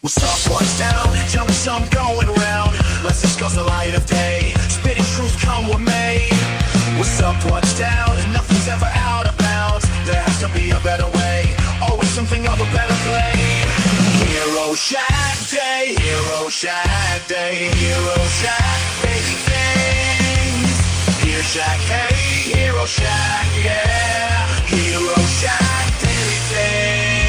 What's up, what's down? Tell me something going round. Let's discuss the light of day. Spitting truth, come with me. What's up, what's down? Nothing's ever out of bounds. There has to be a better way. Always something of a better play. Hero Shack Day. Hero Shack Day. Hero Shack Baby things. Hero Shack, hey. Hero Shack, yeah. Hero Shack Daily things.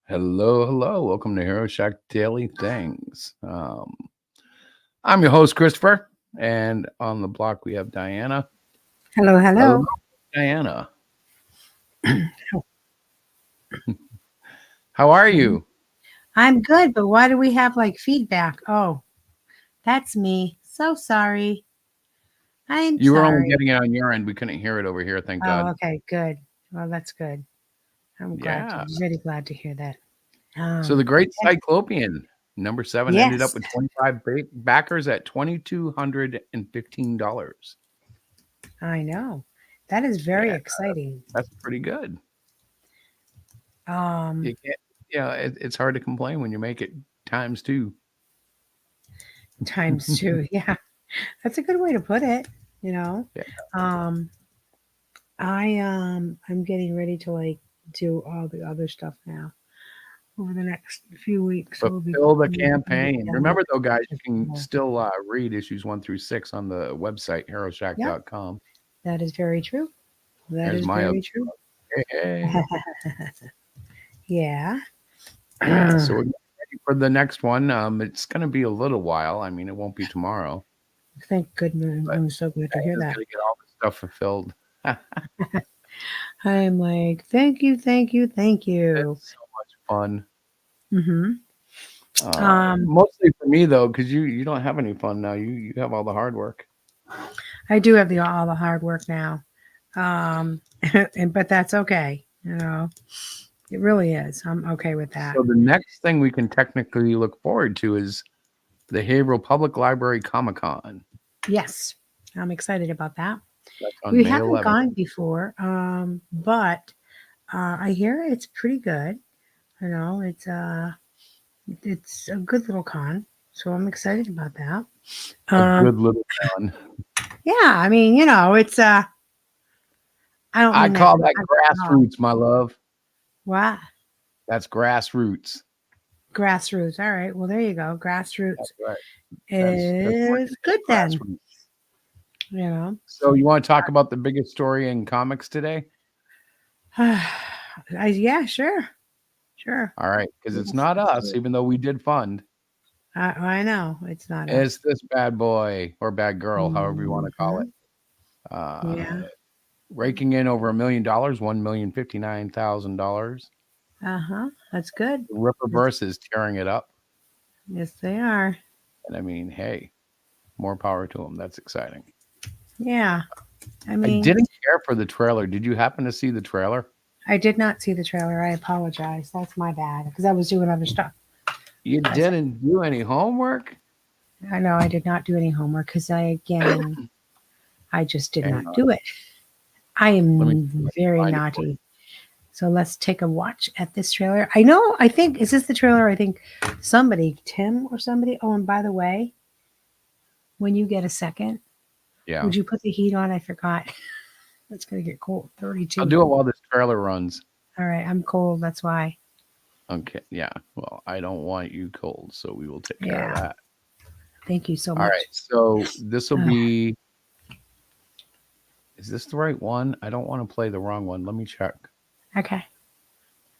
Hello. Welcome to Hero Shack Daily Things. I'm your host, Christopher, and on the block we have Diana. Hello. Diana. How are you? I'm good, but why do we have like feedback? Oh, that's me. So sorry. You were only getting it on your end. We couldn't hear it over here, thank God. Oh, okay, good. Well, that's good. I'm really glad to hear that. So the Great Cyclopian, number 7, ended up with 25 backers at $2,215. I know. That is very exciting. That's pretty good. It's hard to complain when you make it times 2. Times 2, yeah. That's a good way to put it, you know. Yeah. I'm getting ready to like do all the other stuff now. Over the next few weeks. Fulfill the campaign. Remember, though, guys, you can still read issues 1 through 6 on the website, heroshack.com. That is very true. Very true. Hey. Yeah. So we're ready for the next one. It's going to be a little while. I mean, it won't be tomorrow. Thank goodness. I'm so glad to hear that. Going to get all the stuff fulfilled. I'm like, thank you. It's so much fun. Mm-hmm. Mostly for me though, because you don't have any fun now. You have all the hard work. I do have all the hard work now, but that's okay. You know, it really is. I'm okay with that. So the next thing we can technically look forward to is the Haverhill Public Library Comic-Con. Yes, I'm excited about that. We haven't gone before, but I hear it's pretty good. You know, it's a good little con, so I'm excited about that. A good little con. Yeah, I mean, you know, it's I call that grassroots, my love. What? That's grassroots. Grassroots. All right. Well, there you go. Grassroots. That's right. Is good then. You know. So you want to talk about the biggest story in comics today? Yeah, sure. All right, because it's not us, even though we did fund. I know it's not. It's this bad boy or bad girl, however you want to call it. Raking in over $1 million, $1,059,000. That's good. The Ripperverse is tearing it up. Yes, they are. And I mean, hey, more power to them. That's exciting. Yeah, I mean, I didn't care for the trailer. Did you happen to see the trailer? I did not see the trailer. I apologize. That's my bad because I was doing other stuff. You didn't do any homework? I know I did not do any homework because I just did not do it. I am very naughty. So let's take a watch at this trailer. I think, is this the trailer? I think Tim or somebody. Oh, and by the way, when you get a second, would you put the heat on? I forgot. It's going to get cold. 32. I'll do it while this trailer runs. All right. I'm cold. That's why. Okay. Yeah. Well, I don't want you cold, so we will take care of that. Thank you so much. All right. So this will be... Is this the right one? I don't want to play the wrong one. Let me check. Okay.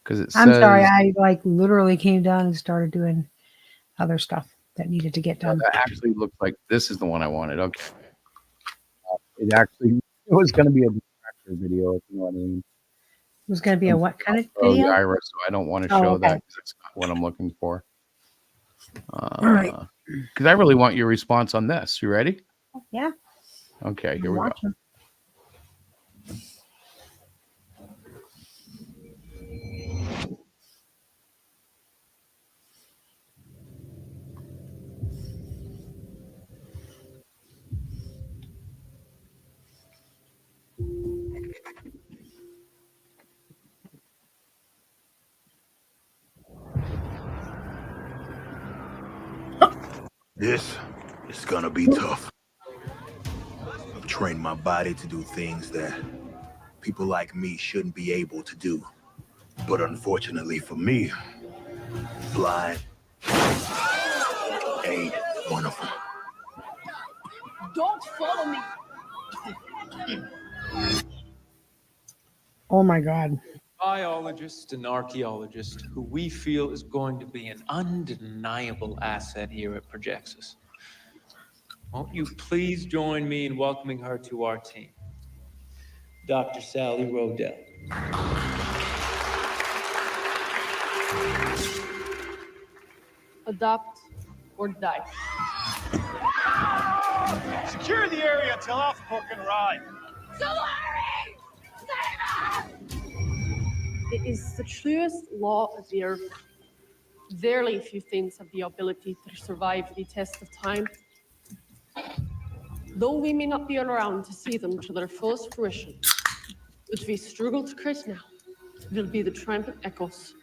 Because it says... I'm sorry. I literally came down and started doing other stuff that needed to get done. That actually looks like this is the one I wanted. Okay. It was going to be a distractor video, if you know what I mean. It was going to be a what kind of video? Iris, so I don't want to show that because it's not what I'm looking for. All right. Because I really want your response on this. You ready? Yeah. Okay, here we go. This is gonna be tough. I've trained my body to do things that people like me shouldn't be able to do. But unfortunately for me, flying ain't one of them. Don't follow me. Oh my God. Biologist and archaeologist who we feel is going to be an undeniable asset here at Projexus. Won't you please join me in welcoming her to our team? Dr. Sally Rodell. Adopt or die. Secure the area till Alpha Corps can arrive. It is the truest law of the earth. Very few things have the ability to survive the test of time. Though we may not be around to see them to their fullest fruition, which we struggle to create now, will be the triumphant echoes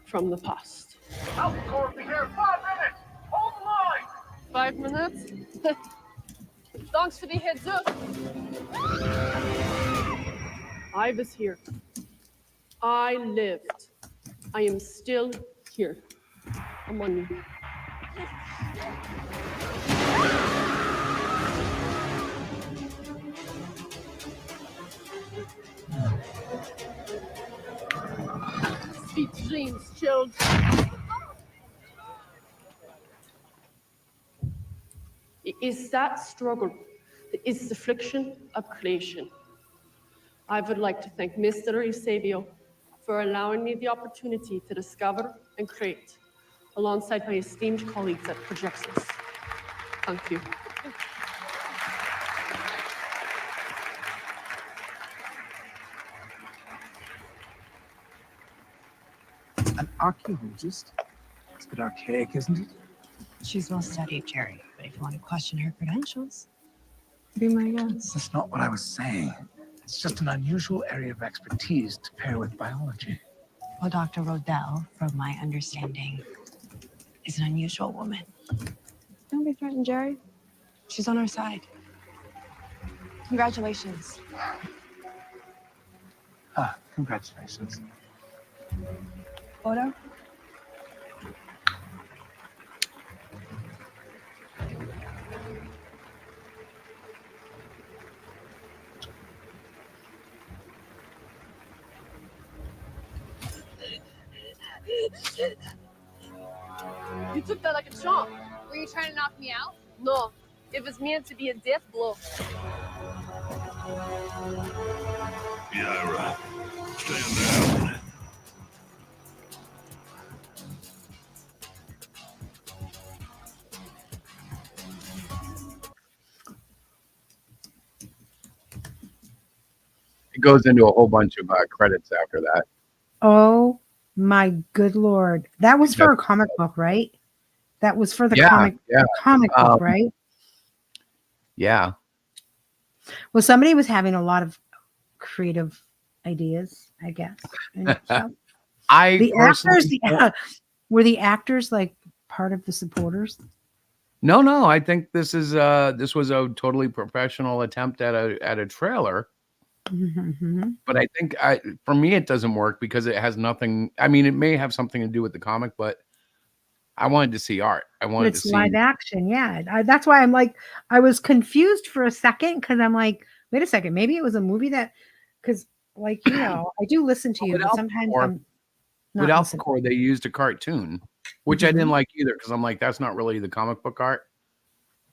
from the past. Alpha Corps will be here in 5 minutes. Hold the line. 5 minutes? Thanks for the heads up. I was here. I lived. I am still here among you. Sweet dreams, children. It is that struggle that is the friction of creation. I would like to thank Mr. Eusebio for allowing me the opportunity to discover and create alongside my esteemed colleagues at Projexus. Thank you. An archaeologist? It's a bit archaic, isn't it? She's well studied, Jerry, but if you want to question her credentials, be my guest. That's not what I was saying. It's just an unusual area of expertise to pair with biology. Well, Dr. Rodell, from my understanding, is an unusual woman. Don't be threatened, Jerry. She's on our side. Congratulations. Congratulations. Photo? You took that like a chomp. Were you trying to knock me out? No, it was meant to be a death blow. Yaira, stand down. It goes into a whole bunch of credits after that. Oh my good Lord. That was for a comic book, right? That was for the comic book, right? Yeah. Well, somebody was having a lot of creative ideas, I guess. And so the actors, were the actors like part of the supporters? No. I think this was a totally professional attempt at a trailer. Mm-hmm. But I think for me it doesn't work because it has nothing. I mean, it may have something to do with the comic, but I wanted to see art. I wanted to see live action. Yeah, that's why I'm like, I was confused for a second because I'm like, wait a second, maybe it was a movie that, because like I do listen to you, but sometimes I'm not with Alpha Corps they used a cartoon, which I didn't like either because I'm like, that's not really the comic book art.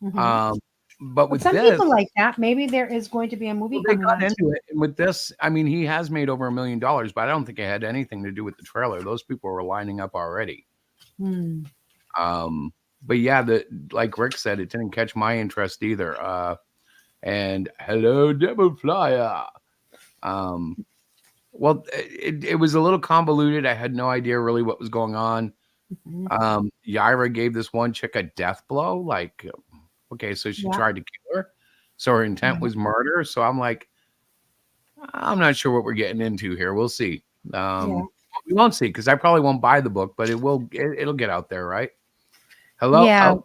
Mm-hmm. But with some this, people like that. Maybe there is going to be a movie. They got into it, and with this, I mean, he has made over $1 million, but I don't think it had anything to do with the trailer. Those people were lining up already. But yeah, like Rick said, it didn't catch my interest either. And hello, Devil Flyer. Well, it was a little convoluted. I had no idea really what was going on. Yaira gave this one chick a death blow, like. Okay, so she tried to kill her. So her intent was murder. So I'm like, I'm not sure what we're getting into here. We'll see. We won't see because I probably won't buy the book, but it'll get out there, right? Hello? Yeah.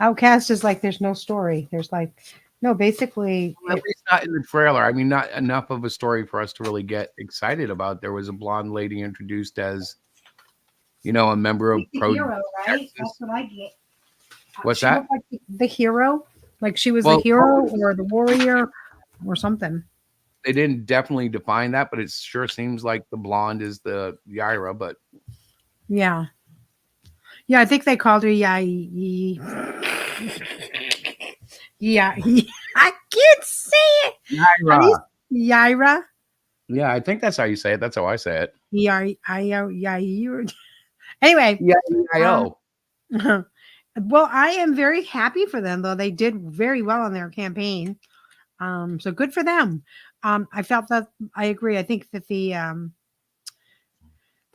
Outcast is like there's no story. There's like no, basically. Well, at least not in the trailer. I mean, not enough of a story for us to really get excited about. There was a blonde lady introduced as, a member of The Pro. hero, right? That's what I get. What's She that? looked like the hero, like she was Well, the hero or the warrior or something. They didn't definitely define that, but it sure seems like the blonde is the Yaira. But Yeah, yeah. I think they called her Yeah, I can't say it. Yaira. Yaira. Yeah, I think that's how you say it. That's how I say it. Yaira. Anyway. Yeah. Well, I am very happy for them, though. They did very well on their campaign. So good for them. I felt that I agree. I think that the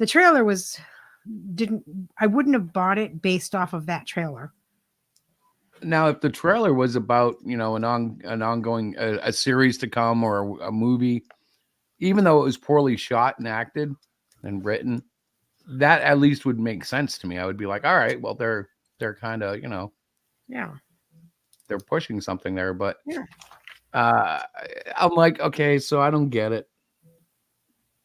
trailer I wouldn't have bought it based off of that trailer. Now, if the trailer was about, an ongoing a series to come or a movie, even though it was poorly shot and acted and written, that at least would make sense to me. I would be like, all right, well, they're kind of, Yeah, they're pushing something there, but yeah. I'm like, okay, so I don't get it.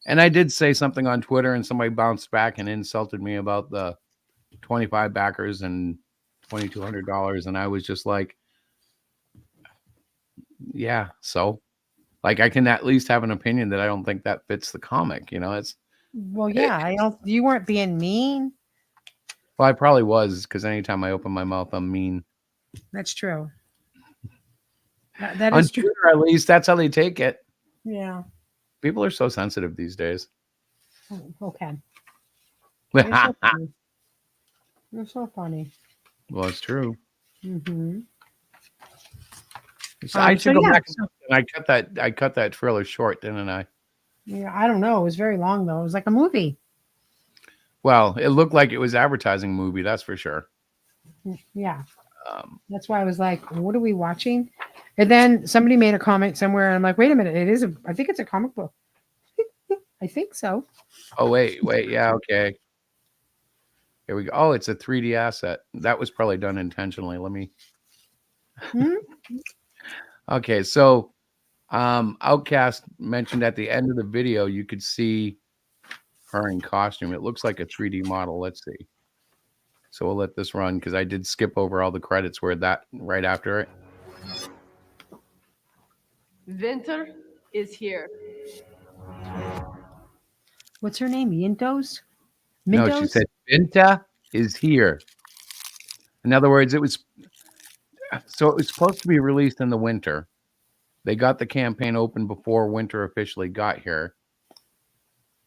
And I did say something on Twitter, and somebody bounced back and insulted me about the 25 backers and $2,200, and I was just like, yeah, so like I can at least have an opinion that I don't think that fits the comic. It's Well, yeah. I don't. You weren't being mean. well, I probably was, because anytime I open my mouth, I'm mean. That's true. That On is true. Twitter, at least that's how they take it. Yeah. People are so sensitive these days. Okay. You're so funny. You're so funny. Well, it's true. Mm-hmm. So I should so go yeah, back. so- And I cut that trailer short, didn't I? Yeah, I don't know. It was very long though. It was like a movie. Well, it looked like it was advertising movie, that's for sure. Yeah. That's why I was like, what are we watching? And then somebody made a comment somewhere, and I'm like, wait a minute, I think it's a comic book. I think so. Oh, wait, yeah, okay. Here we go. Oh, it's a 3D asset. That was probably done intentionally. Let me. Okay, so Outcast mentioned at the end of the video, you could see her in costume. It looks like a 3D model. Let's see. So we'll let this run, because I did skip over all the credits where that right after it. Winter is here. What's her name? Yintos? No, she said Vinta is here. In other words, it was supposed to be released in the winter. They got the campaign open before winter officially got here,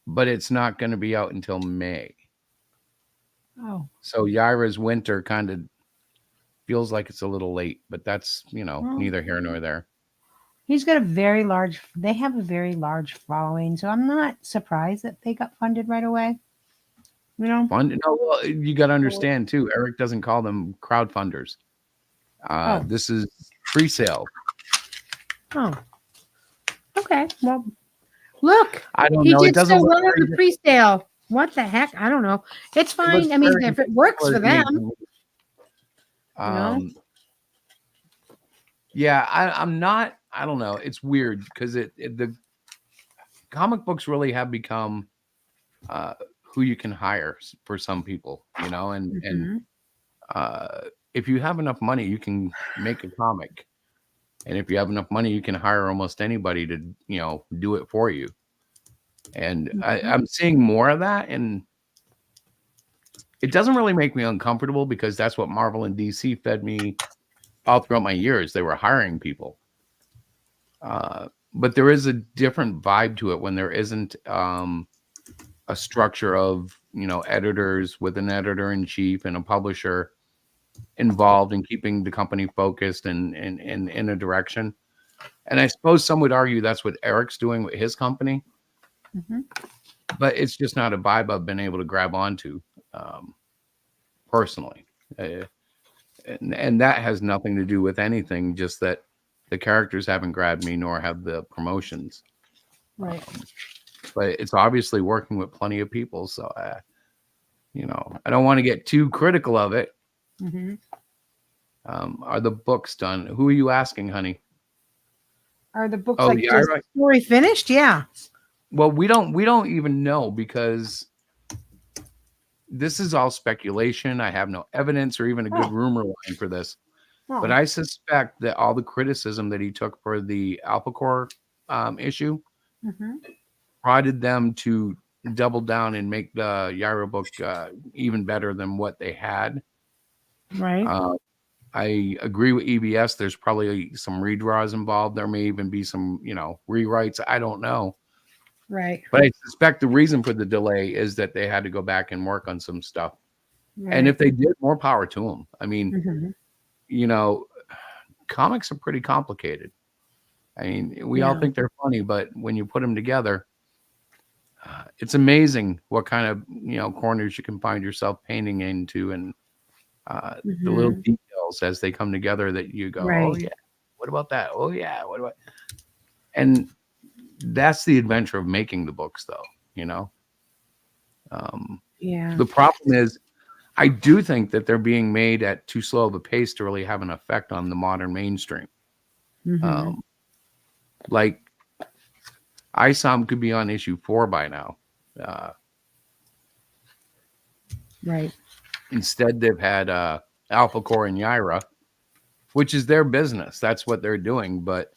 but it's not going to be out until May. Oh. So Yaira's winter kind of feels like it's a little late, but that's, neither here nor there. They have a very large following, so I'm not surprised that they got funded right away. No, well, you got to understand too, Eric doesn't call them crowdfunders. This is pre-sale. Oh. Okay. Well, look. I don't he know. Did it doesn't so look well on the pre-sale. What the heck? I don't know. It's fine. I mean, if it works for them. Yeah, I'm not. I don't know. It's weird because the comic books really have become who you can hire for some people, and if you have enough money, you can make a comic, and if you have enough money, you can hire almost anybody to do it for you. And I'm seeing more of that, and it doesn't really make me uncomfortable because that's what Marvel and DC fed me all throughout my years. They were hiring people. But there is a different vibe to it when there isn't a structure of, editors with an editor-in-chief and a publisher involved in keeping the company focused and in a direction. And I suppose some would argue that's what Eric's doing with his company. Mm-hmm. But it's just not a vibe I've been able to grab onto personally. And that has nothing to do with anything, just that the characters haven't grabbed me, nor have the promotions. Right. But it's obviously working with plenty of people. So, I don't want to get too critical of it. Mm-hmm. Are the books done? Who are you asking, honey? Are the books Oh, like yeah, just right. story finished? Yeah. Well, we don't even know because this is all speculation. I have no evidence or even a good rumor line for this. But I suspect that all the criticism that he took for the Alphacore issue prodded them to double down and make the Yaira book even better than what they had. Right. I agree with EBS. There's probably some redraws involved. There may even be some, rewrites. I don't know. Right. But I suspect the reason for the delay is that they had to go back and work on some stuff. Right. And if they did, more power to them. I mean, Mhm. Comics are pretty complicated. I mean, we all think they're funny, but when you put them together, it's amazing what kind of, corners you can find yourself painting into and the little details as they come together that you go, Right. oh, yeah, what about that? Oh, yeah, what about? And that's the adventure of making the books, though, Yeah. The problem is, I do think that they're being made at too slow of a pace to really have an effect on the modern mainstream. Mhm. Like, ISOM could be on issue 4 by now. Right. Instead, they've had Alphacore and Yaira, which is their business. That's what they're doing. But,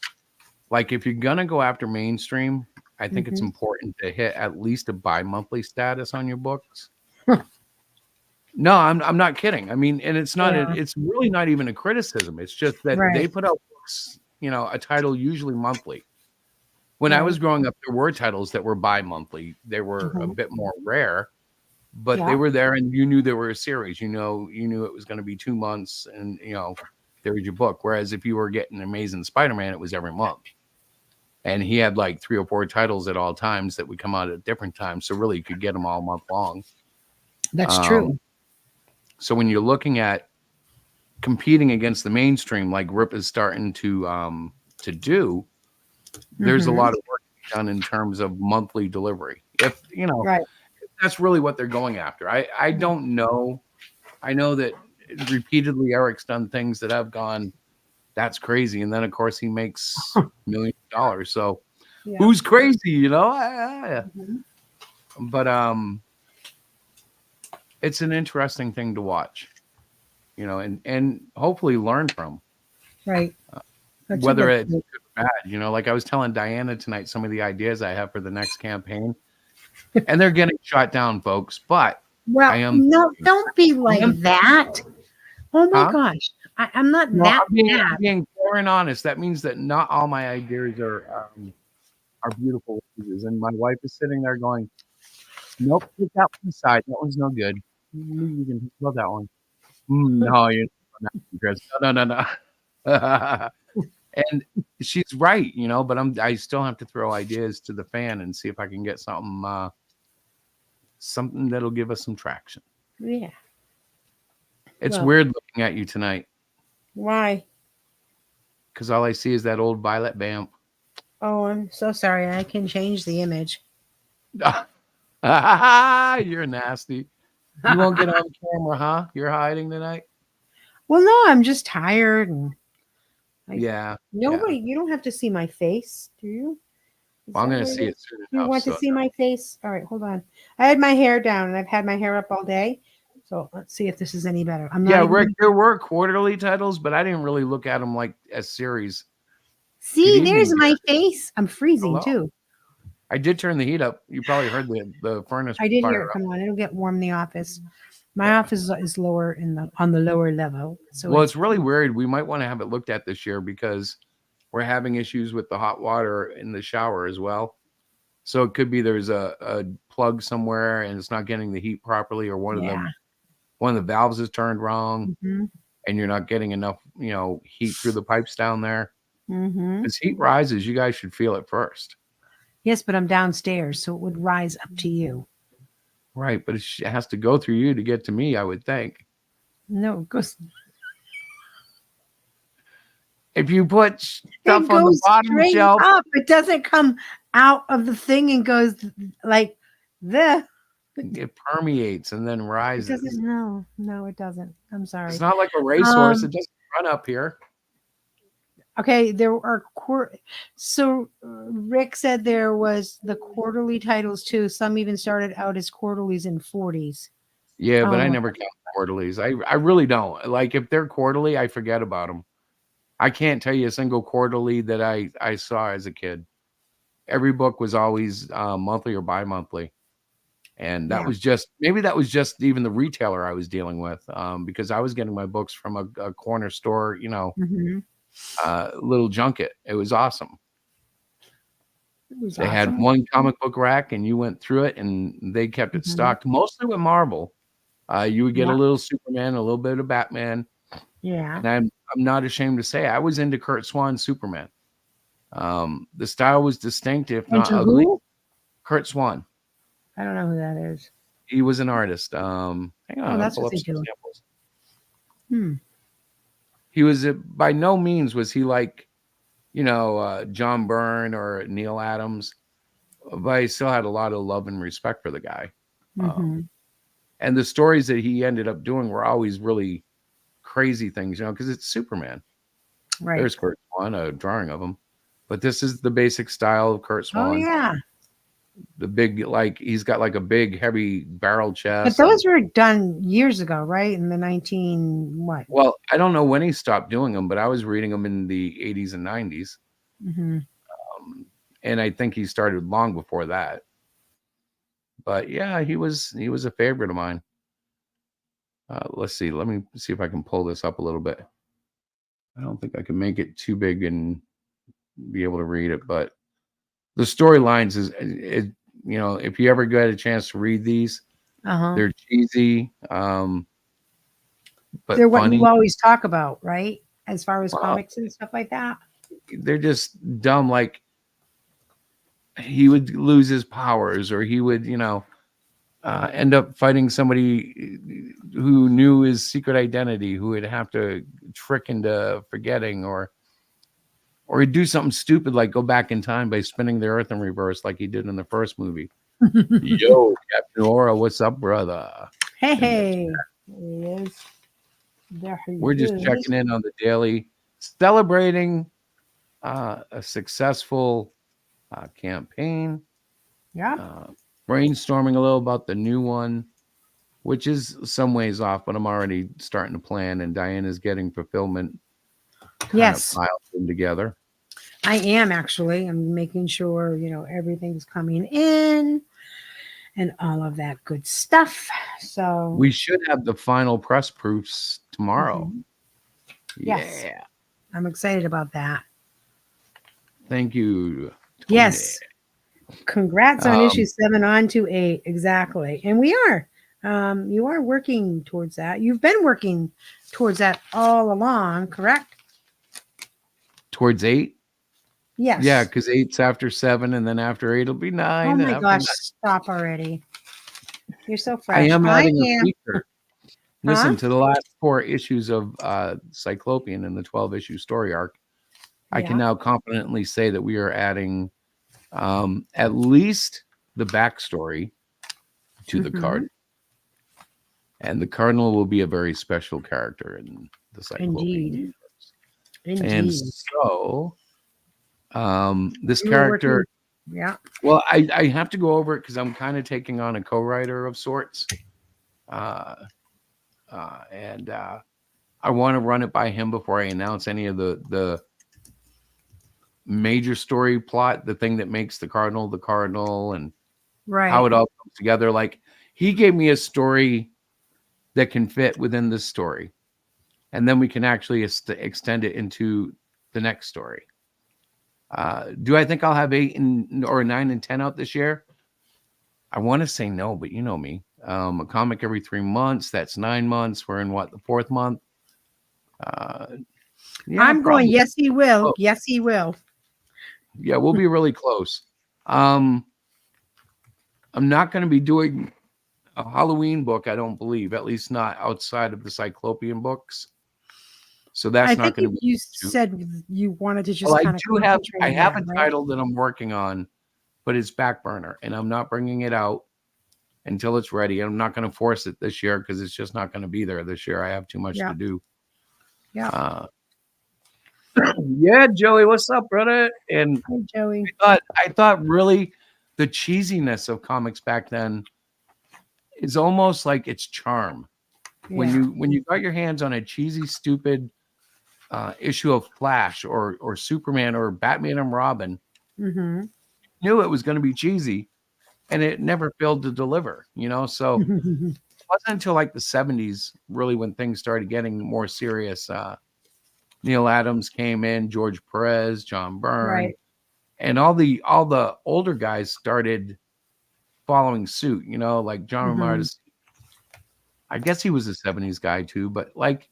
like, if you're going to go after mainstream, I think it's important to hit at least a bi-monthly status on your books. No, I'm not kidding. I mean, and it's not it's really not even a criticism. It's just that they Right. put out books, a title usually monthly. When I was growing up, there were titles that were bi-monthly. They were a bit more rare, but they were there, and you knew there were a series. You knew it was going to be 2 months, and there was your book. Whereas if you were getting Amazing Spider-Man, it was every month, and he had like 3 or 4 titles at all times that would come out at different times. So really, you could get them all month long. That's true. So when you're looking at competing against the mainstream, like Rip is starting to do, there's a lot of work done in terms of monthly delivery. If Right. that's really what they're going after. I don't know. I know that repeatedly Eric's done things that have gone, that's crazy. And then of course he makes millions of dollars. So who's crazy, But it's an interesting thing to watch, and hopefully learn from. Right. That's Whether it's good or bad, like I was telling Diana tonight, some of the ideas I have for the next campaign, and they're getting shot down, folks. But well, no, don't be like that. Oh my gosh, I'm not that I'm being fair and honest. That means that not all my ideas are beautiful pieces. And my wife is sitting there going, "Nope, put that one aside. That one's no good. You can love that one." No, you're not, Chris. No. And she's right, but I still have to throw ideas to the fan and see if I can get something that'll give us some traction. Yeah. It's weird looking at you tonight Why? because all I see is that old Violet Vamp. Oh, I'm so sorry. I can change the image. You're nasty. You won't get on camera, huh? You're hiding tonight? Well, no, I'm just tired. And nobody, yeah. you don't have to see my face, do you? Well, I'm going to see it soon enough. You want to see my face? All right, hold on. I had my hair down, and I've had my hair up all day. So let's see if this is any better. I'm not. Rick, there were quarterly titles, but I didn't really look at them like as series. See, there's my face. I'm freezing too. I did turn the heat up. You probably heard the furnace. I did hear it. Come on, it'll get warm in the office. My office is lower on the lower level. So it's really weird. We might want to have it looked at this year because we're having issues with the hot water in the shower as well. So it could be there's a plug somewhere and it's not getting the heat properly, or one of the valves is turned wrong, and you're not getting enough heat through the pipes down there. As heat rises, you guys should feel it first. Yes, but I'm downstairs, so it would rise up to you. Right, but it has to go through you to get to me, I would think. No, it goes. If you put stuff on the bottom shelf, up. It doesn't come out of the thing and goes like this. It permeates and then rises. It doesn't. No, it doesn't. I'm sorry. It's not like a racehorse. It doesn't run up here. Okay, there are so Rick said there was the quarterly titles too. Some even started out as quarterlies in 40s. Yeah, but I Oh, never count quarterlies. I really don't. Like if they're quarterly, I forget about them. I can't tell you a single quarterly that I saw as a kid. Every book was always monthly or bi-monthly. And that yeah. was just maybe that was just even the retailer I was dealing with, because I was getting my books from a corner store, Mhm. little junket. It was awesome. It was They had awesome. one comic book rack, and you went through it, and they kept it Mhm. stocked mostly with Marvel. You would get a Yeah. little Superman, a little bit of Batman, Yeah. and I'm not ashamed to say I was into Kurt Swan's Superman. The style was distinct, if not Into ugly. who? Kurt Swan. I don't know who that is. He was an artist. Hang Oh, on, I'll that's pull what up they some do. samples. Hmm. He was by no means was he like, John Byrne or Neil Adams, but I still had a lot of love and respect for the guy. Mm-hmm. And the stories that he ended up doing were always really crazy things, because it's Superman. Right. There's Kurt Swan, a drawing of him. But this is the basic style of Kurt Oh Swan. yeah. The big, he's got like a big, heavy barrel But chest. those were done years ago, right? In the 19 what? Well, I don't know when he stopped doing them, but I was reading them in the 80s and 90s. Mm-hmm. And I think he started long before that. But yeah, he was a favorite of mine. Let's see. Let me see if I can pull this up a little bit. I don't think I can make it too big and be able to read it, but the storylines if you ever get a chance to read these, Uh-huh. they're cheesy, but They're what funny. you always talk about, right? As far as Well, comics and stuff like that. They're just dumb. Like he would lose his powers, or he would, end up fighting somebody who knew his secret identity, who would have to trick into forgetting, or he'd do something stupid like go back in time by spinning the earth in reverse like he did in the first movie. Yo, Captain Aura, what's up, brother? Hey. There he is. There he We're just is. checking in on the daily, celebrating a successful campaign. Yeah. Brainstorming a little about the new one, which is some ways off, but I'm already starting to plan, and Diana's getting fulfillment kind of piled in together. I am actually. I'm making sure, everything's coming in and all of that good stuff. So We should have the final press proofs tomorrow. Mhm. Yeah. Yes. I'm excited about that. Thank you, Tony. Yes. Congrats on issue 7 on to 8. Exactly. And we are. You are working towards that. You've been working towards that all along, correct? Towards 8? Yes. Yeah, because 8's after 7, and then after 8 it'll be 9. Oh and my after gosh, 9. stop already. You're so fresh. I am adding a feature. Listen, Huh? to the last 4 issues of Cyclopian in the 12-issue story arc, I can Yeah. now confidently say that we are adding at least the backstory to the Cardinal. And the Cardinal will be a very special character in the Cyclopean universe. Indeed. And so this You were character, Yeah. well, I have to go over it because I'm kind of taking on a co-writer of sorts. And I want to run it by him before I announce any of the major story plot, the thing that makes the Cardinal, and Right. how it all comes together. Like, he gave me a story that can fit within this story, and then we can actually extend it into the next story. Do I think I'll have 8 or 9 and 10 out this year? I want to say no, but you know me. A comic every 3 months. That's 9 months. We're in what, the 4th month? Yeah, I'm probably. going, yes, he will. Oh. Yes, he will. Yeah, we'll be really close. I'm not going to be doing a Halloween book, I don't believe, at least not outside of the Cyclopean books. So that's not going to be. You said you wanted to just Well, kind of I have a title that I'm working on, but it's back burner, and I'm not bringing it out until it's ready. I'm not going to force it this year because it's just not going to be there this year. I have too much to do. Yeah. Yeah, Joey, what's up, brother? And Hi, Joey. I thought really the cheesiness of comics back then is almost like its charm. Yeah. When you got your hands on a cheesy, stupid issue of Flash or Superman or Batman and Robin, Mm-hmm. knew it was going to be cheesy, and it never failed to deliver. So it wasn't until like the 70s really when things started getting more serious. Neil Adams came in, George Perez, John Byrne, Right. and all the older guys started following suit. Like John Mm-hmm. Romita. I guess he was a 70s guy too, but like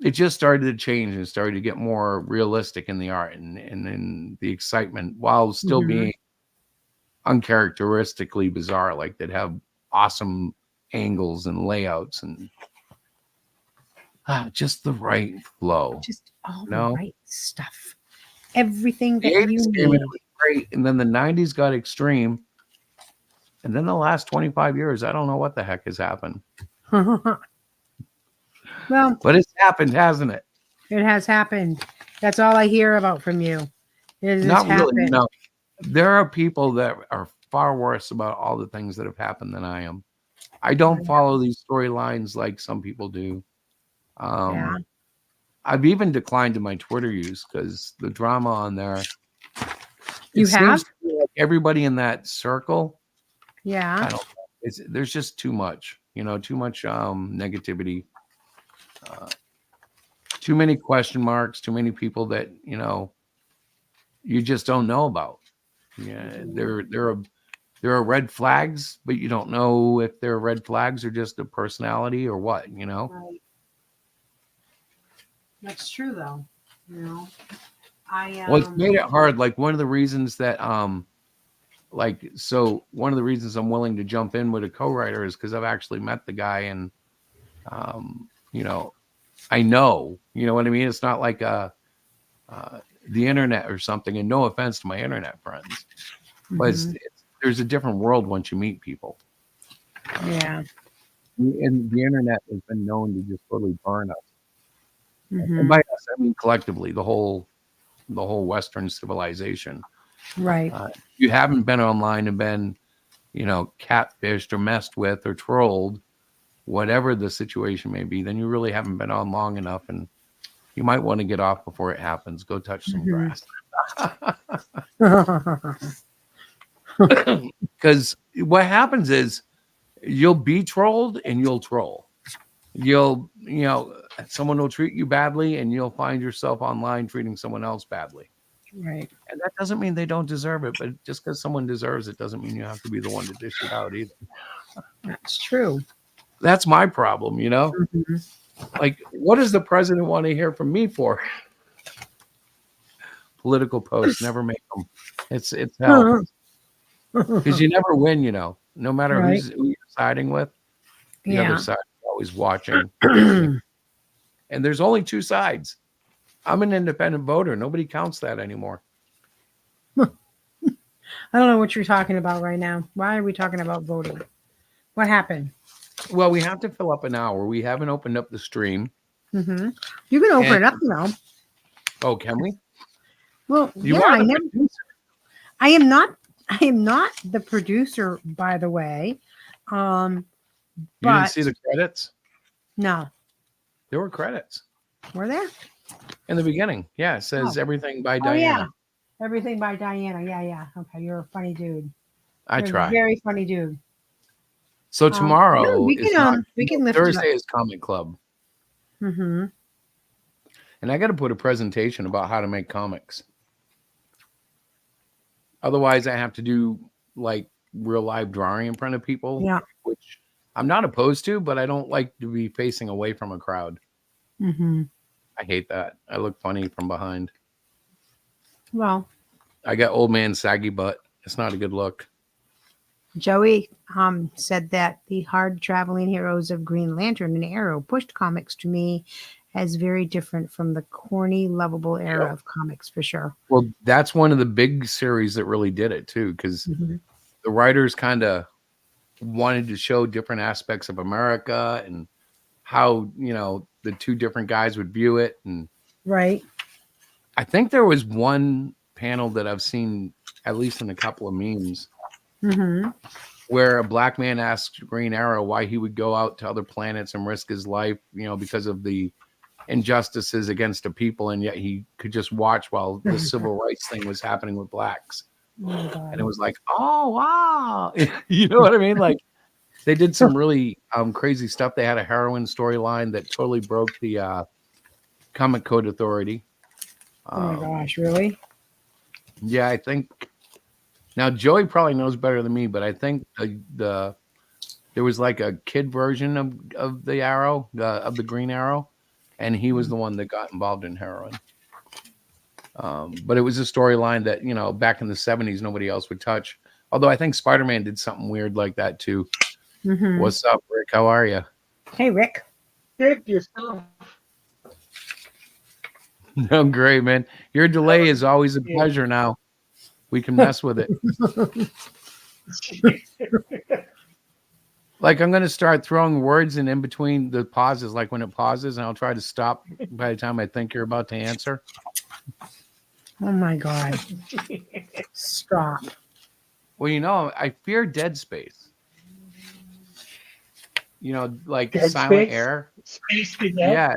it just started to change and started to get more realistic in the art and in the excitement while still Mm-hmm. being uncharacteristically bizarre. Like they'd have awesome angles and layouts and just the right flow. Just all No? the right stuff. Everything The that you 80s came in, need. it was great, and then the 90s got extreme. And then the last 25 years, I don't know what the heck has happened. Well, But it's happened, hasn't it? it has happened. That's all I hear about from you. It has Not really. happened. No. There are people that are far worse about all the things that have happened than I am. I don't follow these storylines like some people do. Yeah. I've even declined to my Twitter use because the drama on there. You have? Seems to be like everybody in that circle. Yeah. I don't know. There's just too much, too much negativity, too many question marks, too many people that you just don't know about. Yeah, there are red flags, but you don't know if they're red flags or just a personality or what. Right. That's true, though. Well, it's made it hard. Like one of the reasons that one of the reasons I'm willing to jump in with a co-writer is because I've actually met the guy and I know, what I mean? It's not like the internet or something, and no offense to my internet friends, but there's a different world once you meet people. Yeah. And the internet has been known to just totally burn us. Mm-hmm. And by us, I mean collectively, the whole Western civilization. Right. You haven't been online and been, catfished or messed with or trolled, whatever the situation may be, then you really haven't been on long enough, and you might want to get off before it happens. Go touch some grass. Because what happens is you'll be trolled and you'll troll. Someone will treat you badly and you'll find yourself online treating someone else badly. Right. And that doesn't mean they don't deserve it, but just because someone deserves it doesn't mean you have to be the one to dish it out either. That's true. That's my problem, Mm-hmm. Like, what does the president want to hear from me for? Political posts, never make them. It's hell. Because you never win, no matter Right. who you're siding with, the other side is always watching. And there's only two sides. I'm an independent voter. Nobody counts that anymore. I don't know what you're talking about right now. Why are we talking about voting? What happened? Well, we have to fill up an hour. We haven't opened up the stream. Mm-hmm. You can open it up now. Oh, can we? Well, You yeah, are the producer. I am not the producer, by the way. You But didn't see the credits? no. There were credits Were there? in the beginning. Yeah, it says everything by Oh, Diana. yeah. Everything by Diana. Yeah. Okay, you're a funny dude. I You're try. a very funny dude. So tomorrow no, we is can lift it up. Thursday is Comic Club. Mm-hmm. And I got to put a presentation about how to make comics. Otherwise, I have to do like real live drawing in front of people, which I'm not opposed to, but I don't like to be facing away from a crowd. Mm-hmm. I hate that. I look funny from behind. Well, I got old man saggy butt. It's not a good look. Joey said that the hard traveling heroes of Green Lantern and Arrow pushed comics to me as very different from the corny, lovable era of comics, for sure. Well, that's one of the big series that really did it too, because the writers kind of wanted to show different aspects of America and how the two different guys would view it. And Right. I think there was one panel that I've seen, at least in a couple of memes, Mm-hmm. where a black man asked Green Arrow why he would go out to other planets and risk his life, because of the injustices against the people, and yet he could just watch while the civil rights thing was happening with blacks. Oh my God. And it was like, oh wow, you know what I mean? Like they did some really crazy stuff. They had a heroin storyline that totally broke the Comic Code Authority. Oh my gosh, really? Yeah, I think now Joey probably knows better than me, but I think there was like a kid version of the Arrow, of the Green Arrow, and he was the one that got involved in heroin. But it was a storyline that back in the 70s nobody else would touch. Although I think Spider-Man did something weird like that too. Mm-hmm. What's up, Rick? How are you? Hey, Rick. Good yourself. I'm great, man. Your delay is always a pleasure now. We can mess with it. Like I'm going to start throwing words in between the pauses, like when it pauses, and I'll try to stop by the time I think you're about to answer. Oh my God. Stop. Well, I fear Dead Space. Like Dead Silent Space? Air. Space be dead? Yeah.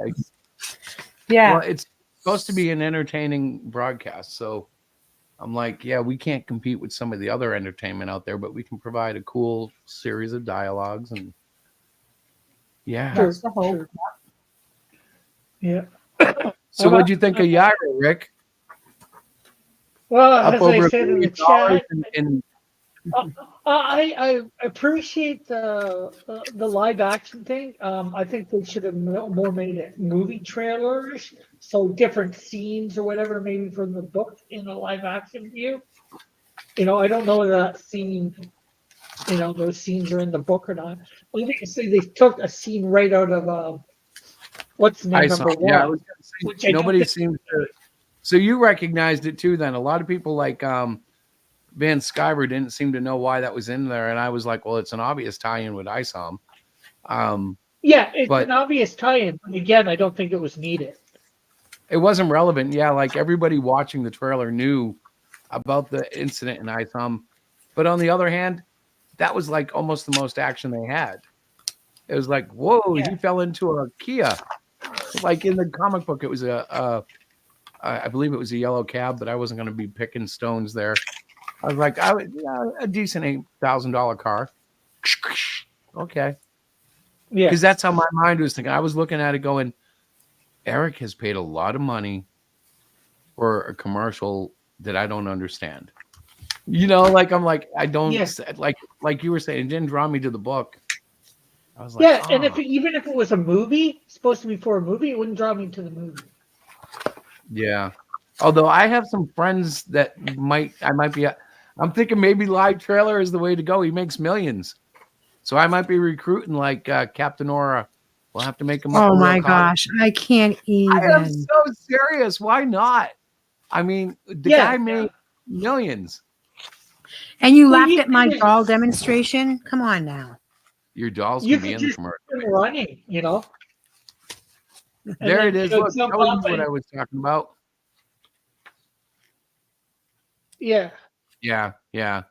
Yeah. Well, it's supposed to be an entertaining broadcast, so I'm like, yeah, we can't compete with some of the other entertainment out there, but we can provide a cool series of dialogues and yeah. That's the hope. Yeah. So what'd you think of Yaira, Rick? Well, Up as over I $1 said in the billion chat, and I appreciate the live action thing. I think they should have more made it movie trailers, so different scenes or whatever, maybe from the book in a live action view. I don't know if that scene, those scenes are in the book or not. Obviously, they took a scene right out of what's the name, number one. Yeah, I was gonna say, nobody seems to. So you recognized it too. Then a lot of people like Van Sciver didn't seem to know why that was in there, and I was like, well, it's an obvious tie-in with ISOM. Yeah, it's an obvious tie-in. But again, I don't think it was needed. It wasn't relevant. Yeah, like everybody watching the trailer knew about the incident in ISOM, but on the other hand, that was like almost the most action they had. It was like, whoa, he fell into a Kia. Like in the comic book, it was I believe it was a yellow cab, but I wasn't going to be picking stones there. I was like, a decent $8,000 car. Okay. Yeah. Because that's how my mind was thinking. I was looking at it going, Eric has paid a lot of money for a commercial that I don't understand. I'm like, I don't, like you were saying, it didn't draw me to the book. I was like, and even if it was a movie, supposed to be for a movie, it wouldn't draw me to the movie. Yeah. Although I have some friends that I'm thinking maybe live trailer is the way to go. He makes millions. So I might be recruiting like Captain Aura. We'll have to make him up. Oh my gosh. I can't even. I am so serious. Why not? I mean, the guy made millions. And you laughed at my doll demonstration? Come on now. Your dolls can be in the commercial. Running, There it is. Look, that was what I was talking about. Yeah. Yeah, yeah.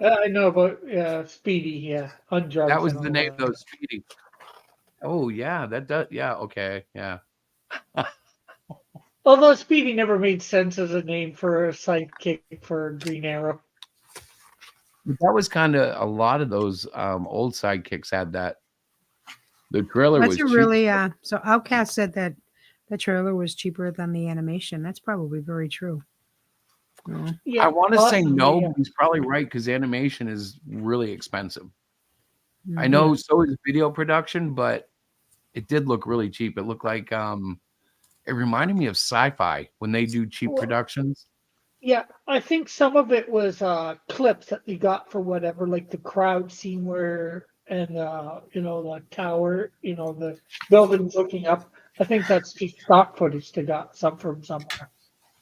I know about Speedy, on drugs. That was the name, though, Speedy. Oh, yeah, that does. Yeah, okay, yeah. Although Speedy never made sense as a name for a sidekick for Green Arrow. That was kind of a lot of those old sidekicks had that. The trailer was cheap. Really, so Outcast said that the trailer was cheaper than the animation. That's probably very true. I want to say no, but he's probably right because animation is really expensive. I know so is video production, but it did look really cheap. It looked like it reminded me of sci-fi when they do cheap productions. Yeah, I think some of it was clips that they got for whatever, like the crowd scene and the tower, the buildings looking up. I think that's just stock footage they got from somewhere.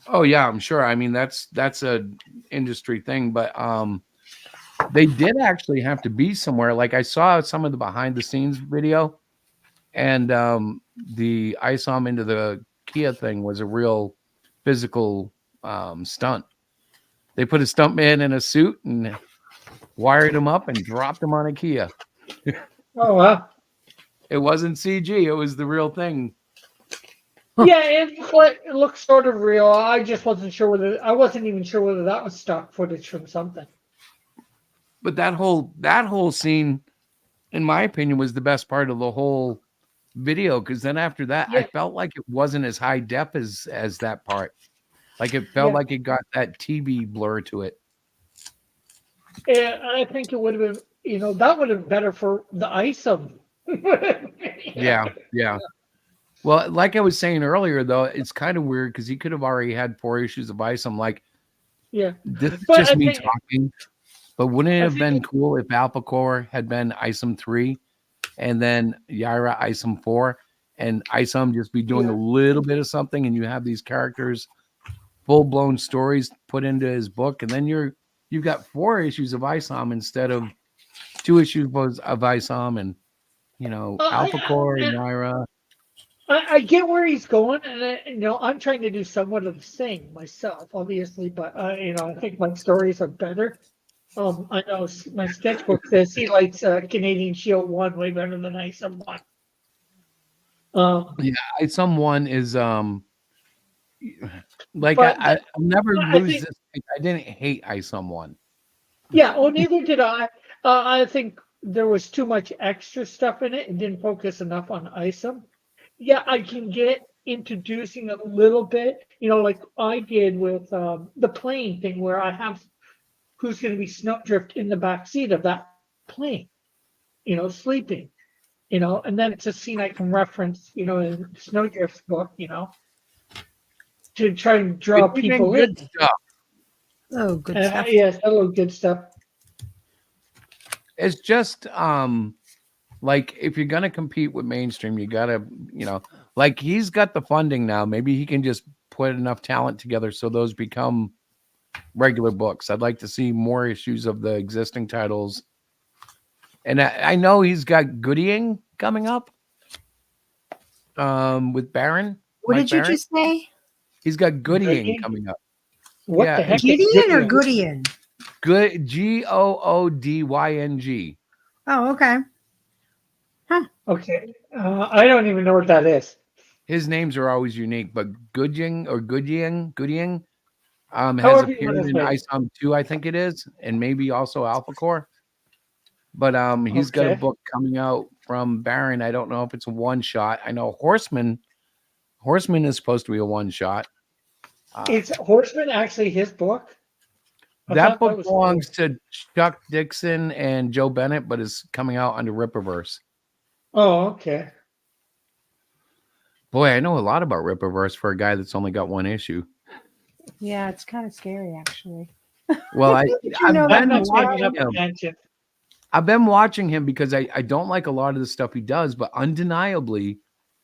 Oh yeah, I'm sure. I mean, that's a industry thing, but they did actually have to be somewhere. Like I saw some of the behind the scenes video, And the ISOM into the Kia thing was a real physical stunt. They put a stuntman in a suit and wired him up and dropped him on a Kia. Oh wow. It wasn't CG. It was the real thing. Yeah, it looks sort of real. I just wasn't sure whether I wasn't even sure whether that was stock footage from something. But that whole scene, in my opinion, was the best part of the whole video. Because then after that, I felt like it wasn't as high def as that part. Like it felt like it got that TV blur to it. Yeah, I think it would have been, that would have been better for the ISOM. Yeah. Well, like I was saying earlier, though, it's kind of weird because he could have already had 4 issues of ISOM. Like, this is just me talking. But wouldn't it have been cool if Alpha Core had been ISOM 3 and then Yaira ISOM 4 and ISOM just be doing a little bit of something and you have these characters full-blown stories put into his book, and then you've got 4 issues of ISOM instead of 2 issues of ISOM and Alpha Core and Yaira. I get where he's going, and I'm trying to do somewhat of the same myself, obviously, but I think my stories are better. I know my sketchbook says he likes Canadian Shield 1 way better than ISOM 1. ISOM 1 is like I'll never lose this. I didn't hate ISOM 1. Yeah, well, neither did I. I think there was too much extra stuff in it and didn't focus enough on ISOM. Yeah, I can get introducing a little bit, like I did with the plane thing, where I have who's going to be Snowdrift in the back seat of that plane, sleeping, and then it's a scene I can reference, in Snowdrift's book, to try and draw people in. Stuff. Oh, good stuff. Yes, a little good stuff. It's just like if you're gonna compete with mainstream, you gotta, like he's got the funding now. Maybe he can just put enough talent together so those become regular books. I'd like to see more issues of the existing titles. And I know he's got Goodying coming up with Baron. What did you just say? He's got Goodying coming up. What the heck? Gideon or Goodying? Good Goodyng. Oh, okay. Huh. Okay. I don't even know what that is. His names are always unique, but Goodying has However appeared in ISOM 2, I think it is, and maybe also Alpha Core. But he's got a book coming out from Baron. I don't know if it's a one-shot. I know Horseman is supposed to be a one-shot. Is Horseman actually his book? That book belongs to Chuck Dixon and Joe Bennett, but is coming out under Rippaverse. Oh, okay. Boy, I know a lot about Rippaverse for a guy that's only got 1 issue. Yeah, it's kind of scary, actually. Well, I've been watching him because I don't like a lot of the stuff he does, but undeniably,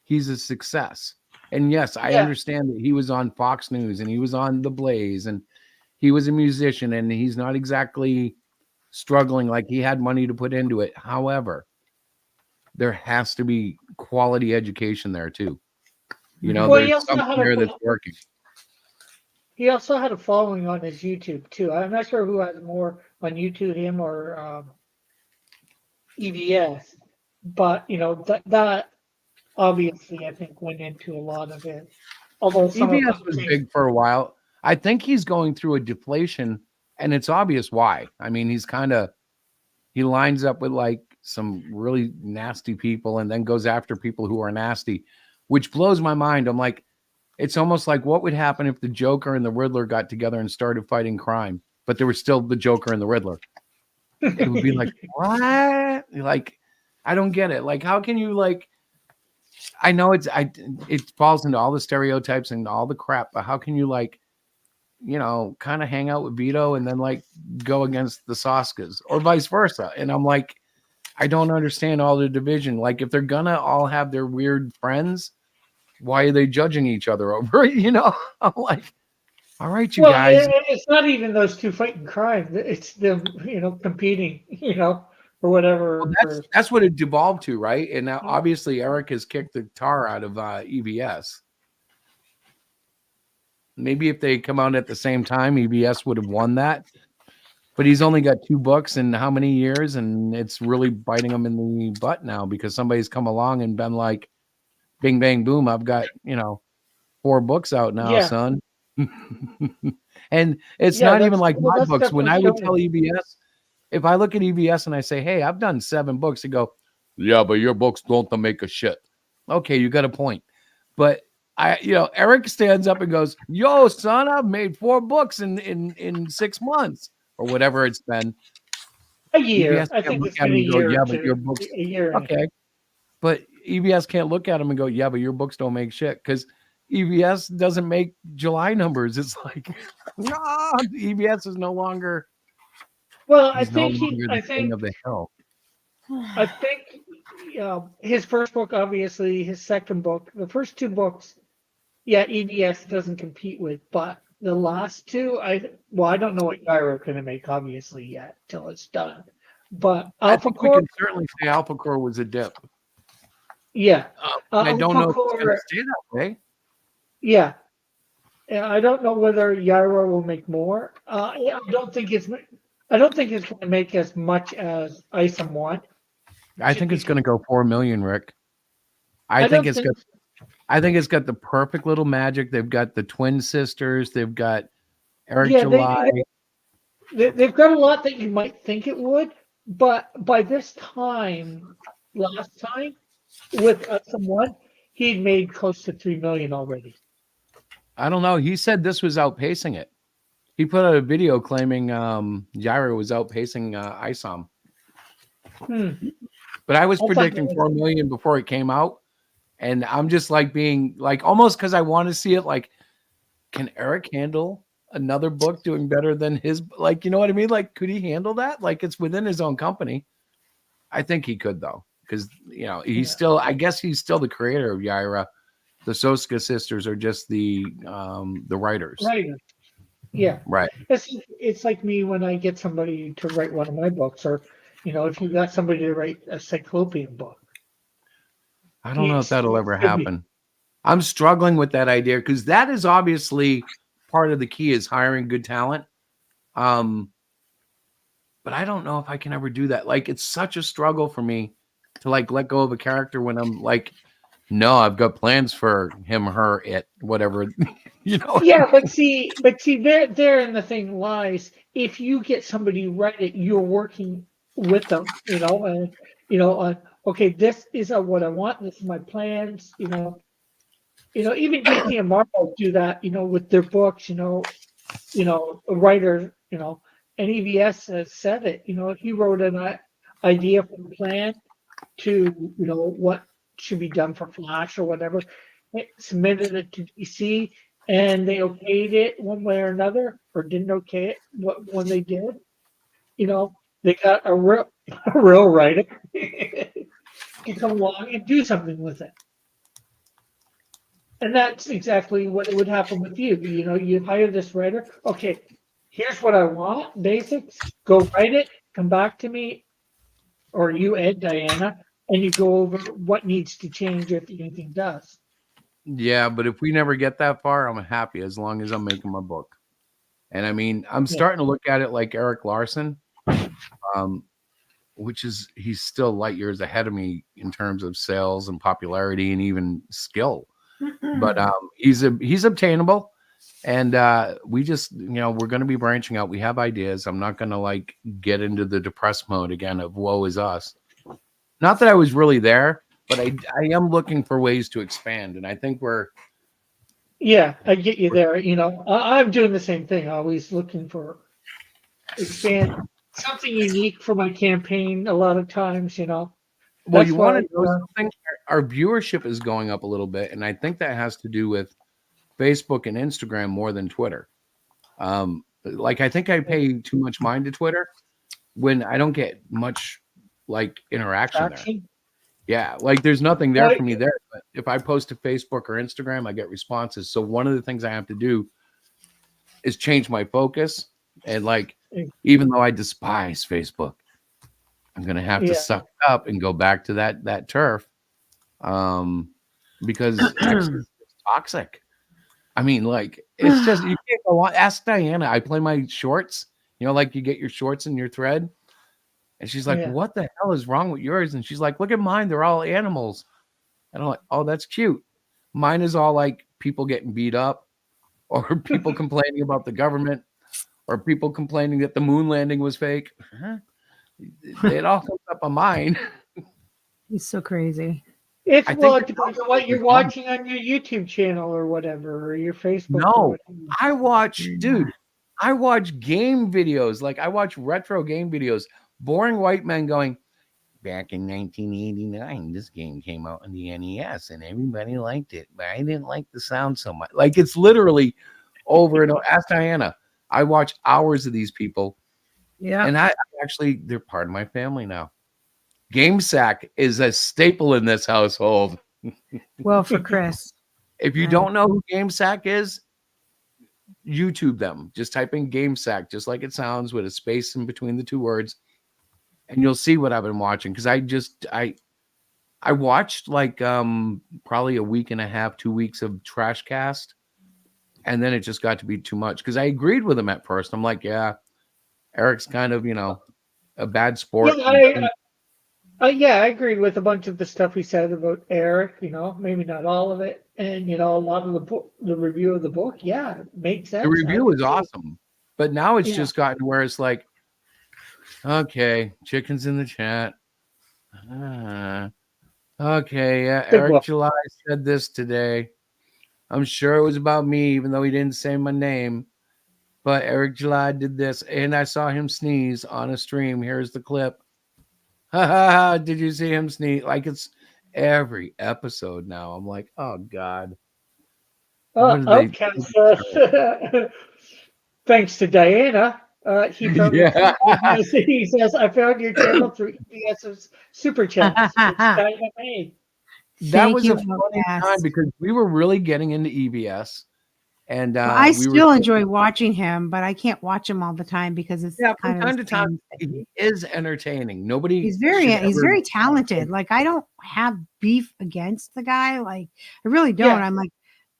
he's a success. And yes, I understand that he was on Fox News and he was on The Blaze and he was a musician and he's not exactly struggling like he had money to put into it. However, there has to be quality education there too. There's something there that's working. He also had a following on his YouTube too. I'm not sure who has more on YouTube, him or EVS, but that obviously I think went into a lot of it. Although EVS was big for a while. I think he's going through a deflation, and it's obvious why. I mean, he lines up with like some really nasty people and then goes after people who are nasty, which blows my mind. I'm like, it's almost like what would happen if the Joker and the Riddler got together and started fighting crime, but there was still the Joker and the Riddler. It would be like, what? Like, I don't get it. Like, how can you like, I know it falls into all the stereotypes and all the crap, but how can you like, kind of hang out with Vito and then like go against the Soskas or vice versa? And I'm like, I don't understand all the division. Like, if they're gonna all have their weird friends, why are they judging each other over it? I'm like, all right, you guys. It's not even those two fighting crime. It's them, competing, or whatever. Well, that's what it devolved to, right? And now obviously Eric has kicked the tar out of EBS. Maybe if they come out at the same time, EBS would have won that. But he's only got 2 books in how many years? And it's really biting him in the butt now because somebody's come along and been like, bing, bang, boom. I've got, 4 books out now, Yeah. son. And it's Yeah, not even like my that's books. When I definitely would showing. tell EBS, if I look at EBS and I say, hey, I've done 7 books, they go, yeah, but your books don't make a shit. Okay, you got a point. But Eric stands up and goes, yo, son, I've made 4 books in 6 months or whatever it's been. A year. EBS I can't think look it's at been him a and go, year yeah, or but two. your books, A year. okay. But EBS can't look at him and go, yeah, but your books don't make shit because EBS doesn't make July numbers. It's like, no, EBS is no longer. Well, He's no longer the king of the hill. I think his first book, obviously, his second book, the first 2 books, yeah, EBS doesn't compete with, but the last 2, I don't know what Gyro's going to make, obviously, yet till it's done. But I think we AlphaCore, can certainly say AlphaCore was a dip. yeah, I don't know if it's going AlphaCore, to stay that way. yeah. I don't know whether Gyro will make more. I don't think it's going to make as much as Isom 1. I think it's going to go 4 million, Rick. I don't think it's got the perfect little magic. They've got the twin sisters. They've got Eric July. They've got a lot that you might think it would, but by this time, last time, with someone, he'd made close to 3 million already. I don't know. He said this was outpacing it. He put out a video claiming Gyro was outpacing Isom. But I was predicting 4 million before it came out. And I'm just like being like almost because I want to see it like, can Eric handle another book doing better than his? Like, you know what I mean? Like, could he handle that? Like, it's within his own company. I think he could, though, because, he's still, I guess he's still the creator of Yaira. The Soska sisters are just the writers. Right. Yeah. Right. It's like me when I get somebody to write one of my books, or, if you got somebody to write a Cyclopian book. I don't know if that'll ever happen. I'm struggling with that idea because that is obviously part of the key is hiring good talent. But I don't know if I can ever do that. Like, it's such a struggle for me to like let go of a character when I'm like, no, I've got plans for him, her, it, whatever. Yeah, but see, therein the thing lies. If you get somebody to write it, you're working with them, and okay, this is what I want. This is my plans, even DC and Marvel do that, with their books, writers, and EVS has said it, he wrote an idea from the plan to, what should be done for Flash or whatever, submitted it to DC, and they okayed it one way or another, or didn't okay it when they did, they got a real writer to come along and do something with it. And that's exactly what would happen with you. You hire this writer. Okay, here's what I want, basics. Go write it. Come back to me, or you, Ed, Diana, and you go over what needs to change if anything does. Yeah, but if we never get that far, I'm happy as long as I'm making my book. And I mean, I'm starting to look at it like Eric Larson, which is he's still light years ahead of me in terms of sales and popularity and even skill. But he's obtainable, and we just we're going to be branching out. We have ideas. I'm not going to like get into the depressed mode again of woe is us. Not that I was really there, but I am looking for ways to expand, and I think we're. Yeah, I get you there. I'm doing the same thing. Always looking for expand something unique for my campaign. A lot of times, Well, you want to know something? Our viewership is going up a little bit, and I think that has to do with Facebook and Instagram more than Twitter. Like I think I pay too much mind to Twitter when I don't get much like interaction there. Yeah, like there's nothing there for me there. But if I post to Facebook or Instagram, I get responses. So one of the things I have to do is change my focus. And like, even though I despise Facebook, I'm gonna have to Yeah. suck it up and go back to that turf, because X is toxic. I mean, like, it's just you can't go on. Ask Diana. I play my shorts. You know, like you get your shorts in your thread, and she's like, Yeah. "What the hell is wrong with yours?" And she's like, "Look at mine. They're all animals." And I'm like, "Oh, that's cute." Mine is all like people getting beat up, or people complaining about the government, or people complaining that the moon landing was fake. Huh? It all comes up on mine. He's so crazy. It's I well, think it depends on what you're watching on your YouTube channel or whatever, or your Facebook or no, whatever. I watch, Yeah. dude. I watch game videos. Like I watch retro game videos. Boring white men going, back in 1989, this game came out on the NES and everybody liked it, but I didn't like the sound so much. Like it's literally over and over. Ask Diana. I watch hours of these people, Yeah. and I actually, they're part of my family now. GameSack is a staple in this household. Well, for Chris. If you Right. don't know who GameSack is, YouTube them. Just type in GameSack, just like it sounds, with a space in between the two words, and you'll see what I've been watching. Because I watched like probably a week and a half, 2 weeks of Trash Cast, and then it just got to be too much. Because I agreed with him at first. I'm like, yeah, Eric's kind of, a bad sport. Yeah, I agreed with a bunch of the stuff he said about Eric. Maybe not all of it, and a lot of the book, the review of the book. Yeah, it makes sense. The review was awesome, but now it's Yeah. just gotten to where it's like, okay, chickens in the chat. Okay, yeah, Big Eric whoop. July said this today. I'm sure it was about me, even though he didn't say my name. But Eric July did this, and I saw him sneeze on a stream. Here's the clip. Ha ha ha! Did you see him sneeze? Like it's every episode now. I'm like, oh God. What are they? Okay, so thanks to Diana, he found your Yeah. channel. He says, "I found your channel through EBS's super chats." Which Diana made. That Thank was you, a funny Outcast. time because we were really getting into EBS, and Well, I we still were enjoy watching him, but I can't watch him all the time because it's from kind of time the to time. same He is entertaining. Nobody He's should very ever. talented. Like I don't have beef against the guy. Like I really don't. Yeah. I'm like,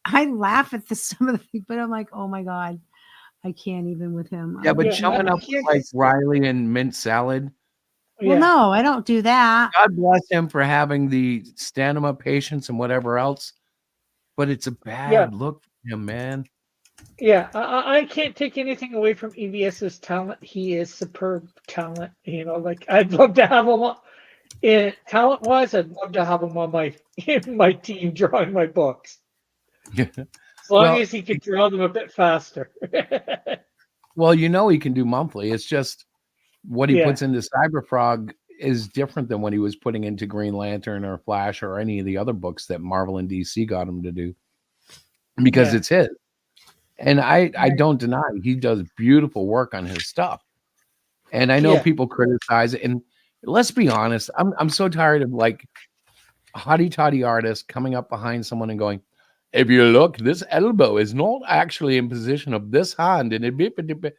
I laugh at some of the things, but I'm like, oh my God, I can't even with him. Yeah, but Yeah, showing I up can't like just- Riley and mint salad. Well, Yeah. no, I don't do that. God bless him for having the stand-up patience and whatever else, but it's a bad look for him, man. Yeah, I can't take anything away from EBS's talent. He is superb talent. Like I'd love to have him talent-wise. I'd love to have him on my team drawing my books. As long as he could draw them a bit faster. Well, he can do monthly. It's just what he Yeah. puts into Cyberfrog is different than what he was putting into Green Lantern or Flash or any of the other books that Marvel and DC got him to do, because Yeah. it's his. And I don't deny he does beautiful work on his stuff. And I know Yeah. people criticize it. And let's be honest, I'm so tired of like hotty toddy artists coming up behind someone and going, if you look, this elbow is not actually in position of this hand. And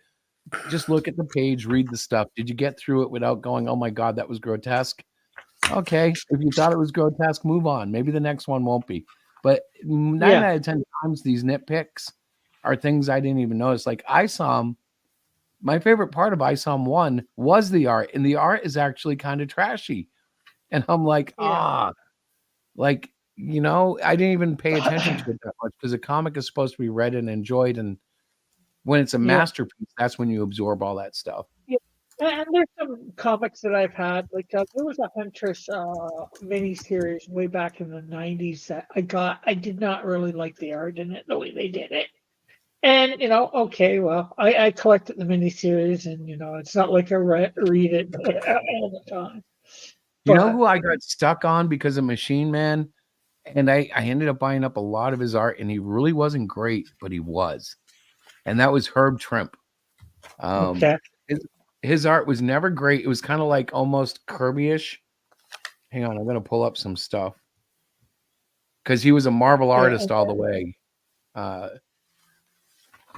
just look at the page, read the stuff. Did you get through it without going, oh my God, that was grotesque? Okay. If you thought it was grotesque, move on. Maybe the next one won't be. But 9 out of 10 times, these nitpicks are things I didn't even notice. Like ISOM, my favorite part of ISOM 1 was the art, and the art is actually kind of trashy. And I'm like, I didn't even pay attention to it that much because a comic is supposed to be read and enjoyed. And when it's a masterpiece, that's when you absorb all that stuff. Yeah. And there's some comics that I've had. Like there was a Huntress miniseries way back in the 90s that I did not really like the art in it, the way they did it. And okay, well, I collected the miniseries, and it's not like I read it all the time. You know who I got stuck on because of Machine Man? And I ended up buying up a lot of his art, and he really wasn't great, but he was. And that was Herb Trimp. Okay. His art was never great. It was kind of like almost Kirby-ish. Hang on, I'm going to pull up some stuff. Because he was a Marvel artist all the way.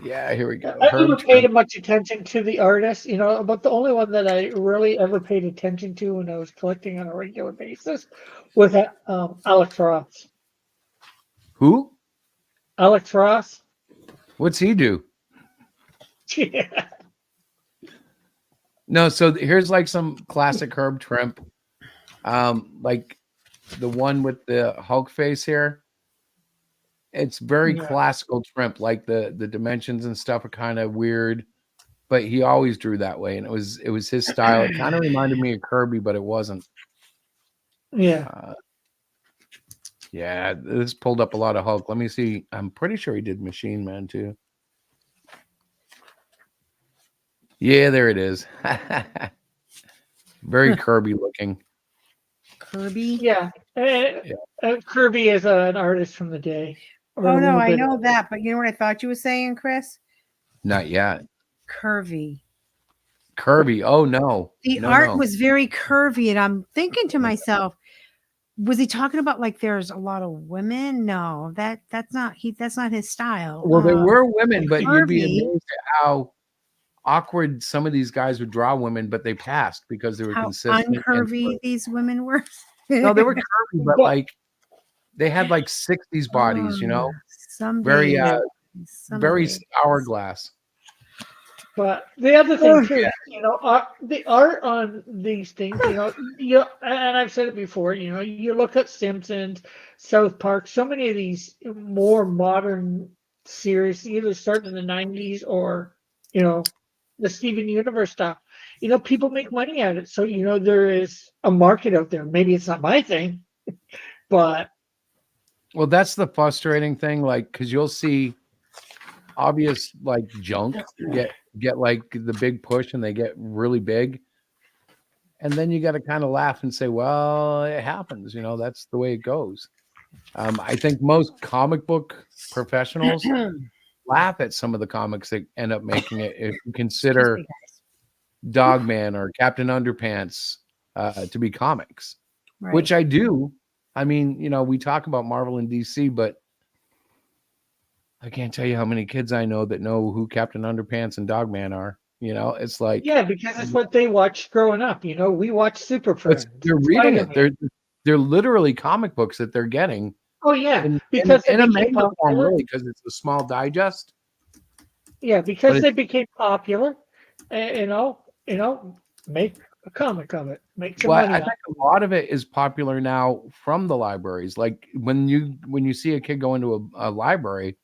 Yeah, here we go. I Herb never paid Trimp. much attention to the artist, but the only one that I really ever paid attention to when I was collecting on a regular basis was Alex Ross. Who? Alex Ross. What's he do? Yeah. No, so here's like some classic Herb Trimp. Like the one with the Hulk face here. It's very Yeah. classical Trimp. Like the dimensions and stuff are kind of weird, but he always drew that way, and it was his style. It kind of reminded me of Kirby, but it wasn't. Yeah. Yeah, this pulled up a lot of Hulk. Let me see. I'm pretty sure he did Machine Man too. Yeah, there it is. Very Kirby looking. Kirby. Yeah. Kirby is an artist from the day. Oh no, I know that, but you know what I thought you were saying, Chris? Not yet. Curvy. Kirby. Oh no. The No, art no. was very curvy, and I'm thinking to myself, was he talking about like there's a lot of women? No, that's not his style. Well, there were women, but you'd be Kirby. amazed at how awkward some of these guys would draw women, but they passed because they were How consistent. uncurvy these women were. No, they were curvy, but like they had like 60s bodies, very very hourglass. But the other thing too, the art on these things, and I've said it before, you look at Simpsons, South Park, so many of these more modern series, either starting in the 90s or, the Steven Universe stuff, people make money at it. So, there is a market out there. Maybe it's not my thing, but. Well, that's the frustrating thing, like, because you'll see obvious like junk get like the big push and they get really big, and then you got to kind of laugh and say, well, it happens, that's the way it goes. I think most comic book professionals laugh at some of the comics that end up making it. If you consider Dogman or Captain Underpants to be comics, Right. which I do. I mean, we talk about Marvel and DC, but I can't tell you how many kids I know that know who Captain Underpants and Dogman are. It's like, yeah, because it's what they watched growing up. We watch Super Friends. They're reading it. They're literally comic books that they're getting. Oh yeah, because in a manga form, really, because it's a small digest. Yeah, because they became popular. Make a comic of it. Make some money. I think a lot of it is popular now from the libraries. Like when you see a kid go into a library,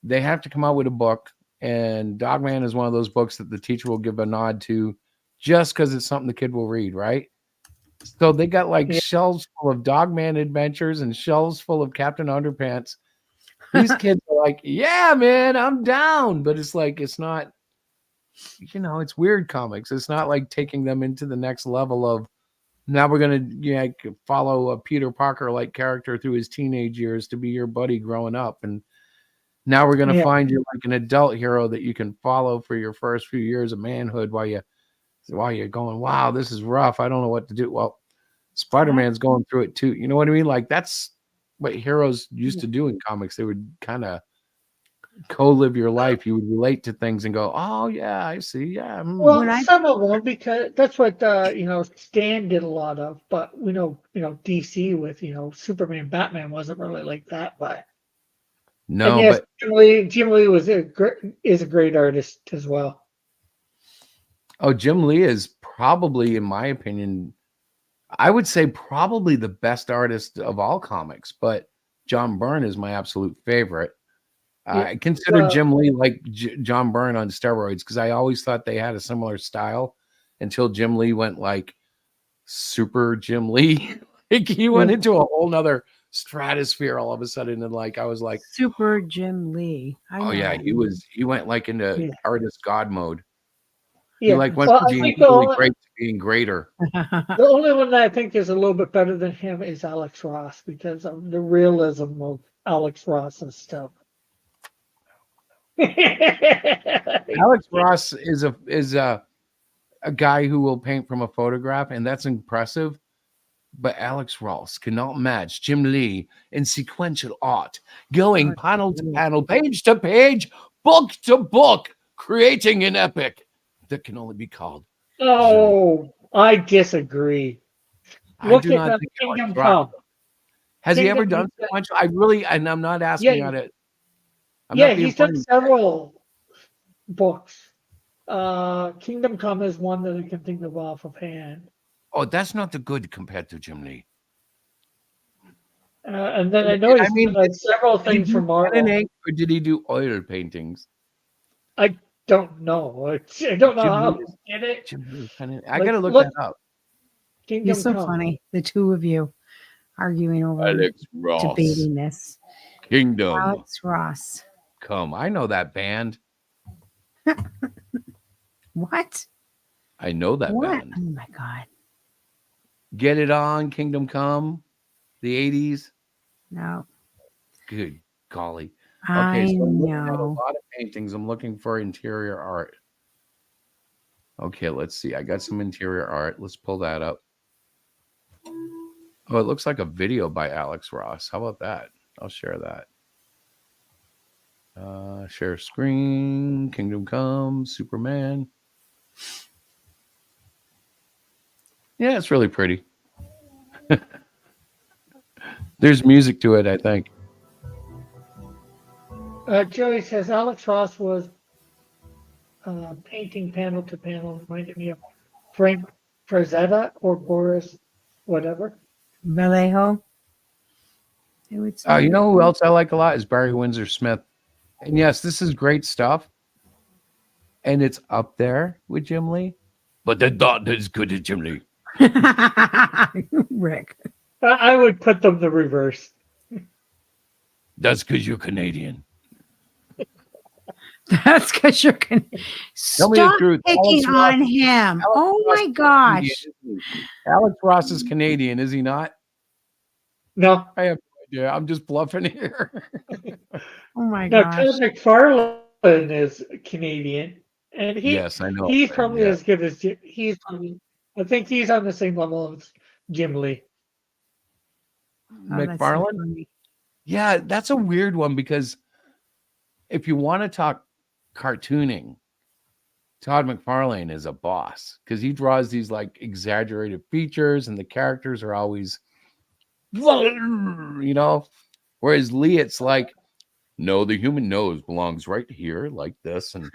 they have to come out with a book, and Dogman is one of those books that the teacher will give a nod to just because it's something the kid will read, right? So they got like shelves full of Dogman adventures and shelves full of Captain Underpants. These kids are like, yeah, man, I'm down. But it's like, it's not, it's weird comics. It's not like taking them into the next level of, now we're going to follow a Peter Parker like character through his teenage years to be your buddy growing up. And now we're going to find you like an adult hero that you can follow for your first few years of manhood while you're going, wow, this is rough. I don't know what to do. Well, Spider-Man's going through it too. You know what I mean? Like that's what heroes used to do in comics. They would kind of co-live your life. You would relate to things and go, oh yeah, I see. Yeah. Well, some of them, because that's what Stan did a lot of. But we know, DC with Superman, Batman wasn't really like that. But no, yes, but Jim Lee is a great artist as well. Oh, Jim Lee is probably, in my opinion, I would say probably the best artist of all comics, but John Byrne is my absolute favorite. I consider Jim Lee like John Byrne on steroids because I always thought they had a similar style until Jim Lee went like super Jim Lee. Like he went into a whole nother stratosphere all of a sudden, and like I was like super Jim Lee. He went like into artist god mode. Yeah, he like went from being really great to being greater. The only one that I think is a little bit better than him is Alex Ross because of the realism of Alex Ross's stuff. Alex Ross is a guy who will paint from a photograph, and that's impressive. But Alex Ross cannot match Jim Lee in sequential art, going panel to panel, page to page, book to book, creating an epic that can only be called. Oh, I disagree. I Look do at not the think Kingdom Alex Ross. Come. Has he ever Kingdom done so Come. much? And I'm not asking Yeah, out it. I'm yeah, not being he's done funny. several books. Kingdom Come is one that I can think of off of hand. Oh, that's not the good compared to Jim Lee. And then I know I he's mean, done several did he things do for pen Marvel. and ink, or did he do oil paintings? I don't know. I don't know Jim how Lee he did it. Jim Lee pen and I Like, gotta look look, that up. You're Kingdom so Come. funny, the two of you arguing over Alex Ross. debating this. Kingdom Alex Ross. Come. I know that band. What? I know that What? band. Oh my God. Get It On, Kingdom Come, the 80s. No. Good golly. I Okay, so I'm looking at a know. lot of paintings. I'm looking for interior art. Okay, let's see. I got some interior art. Let's pull that up. Oh, it looks like a video by Alex Ross. How about that? I'll share that. Share screen, Kingdom Come, Superman. Yeah, it's really pretty. There's music to it, I think. Joey says Alex Ross was painting panel to panel, reminded me of Frank Frazetta or Boris, whatever. Vallejo. It would say You know who else I like a lot is Barry Windsor Smith. And yes, this is great stuff. And it's up there with Jim Lee. But they're not as good as Jim Lee. Rick. I would put them the reverse. That's because you're Canadian. That's because you're going to Tell me the stop truth. picking Alex on him. Alex Oh Ross my is gosh. Canadian, isn't he? Alex Ross is Canadian, is he not? No, I have no idea. I'm just bluffing here. Oh my no, gosh. Todd McFarlane is Canadian, and Yes, I know. he's him, probably yeah. as good as he's probably. I think he's on the same level as Jim Lee. Oh, that's so McFarlane? funny. Yeah, that's a weird one because if you want to talk cartooning, Todd McFarlane is a boss because he draws these like exaggerated features and the characters are always, you know, whereas Lee, it's like, no, the human nose belongs right here like this. And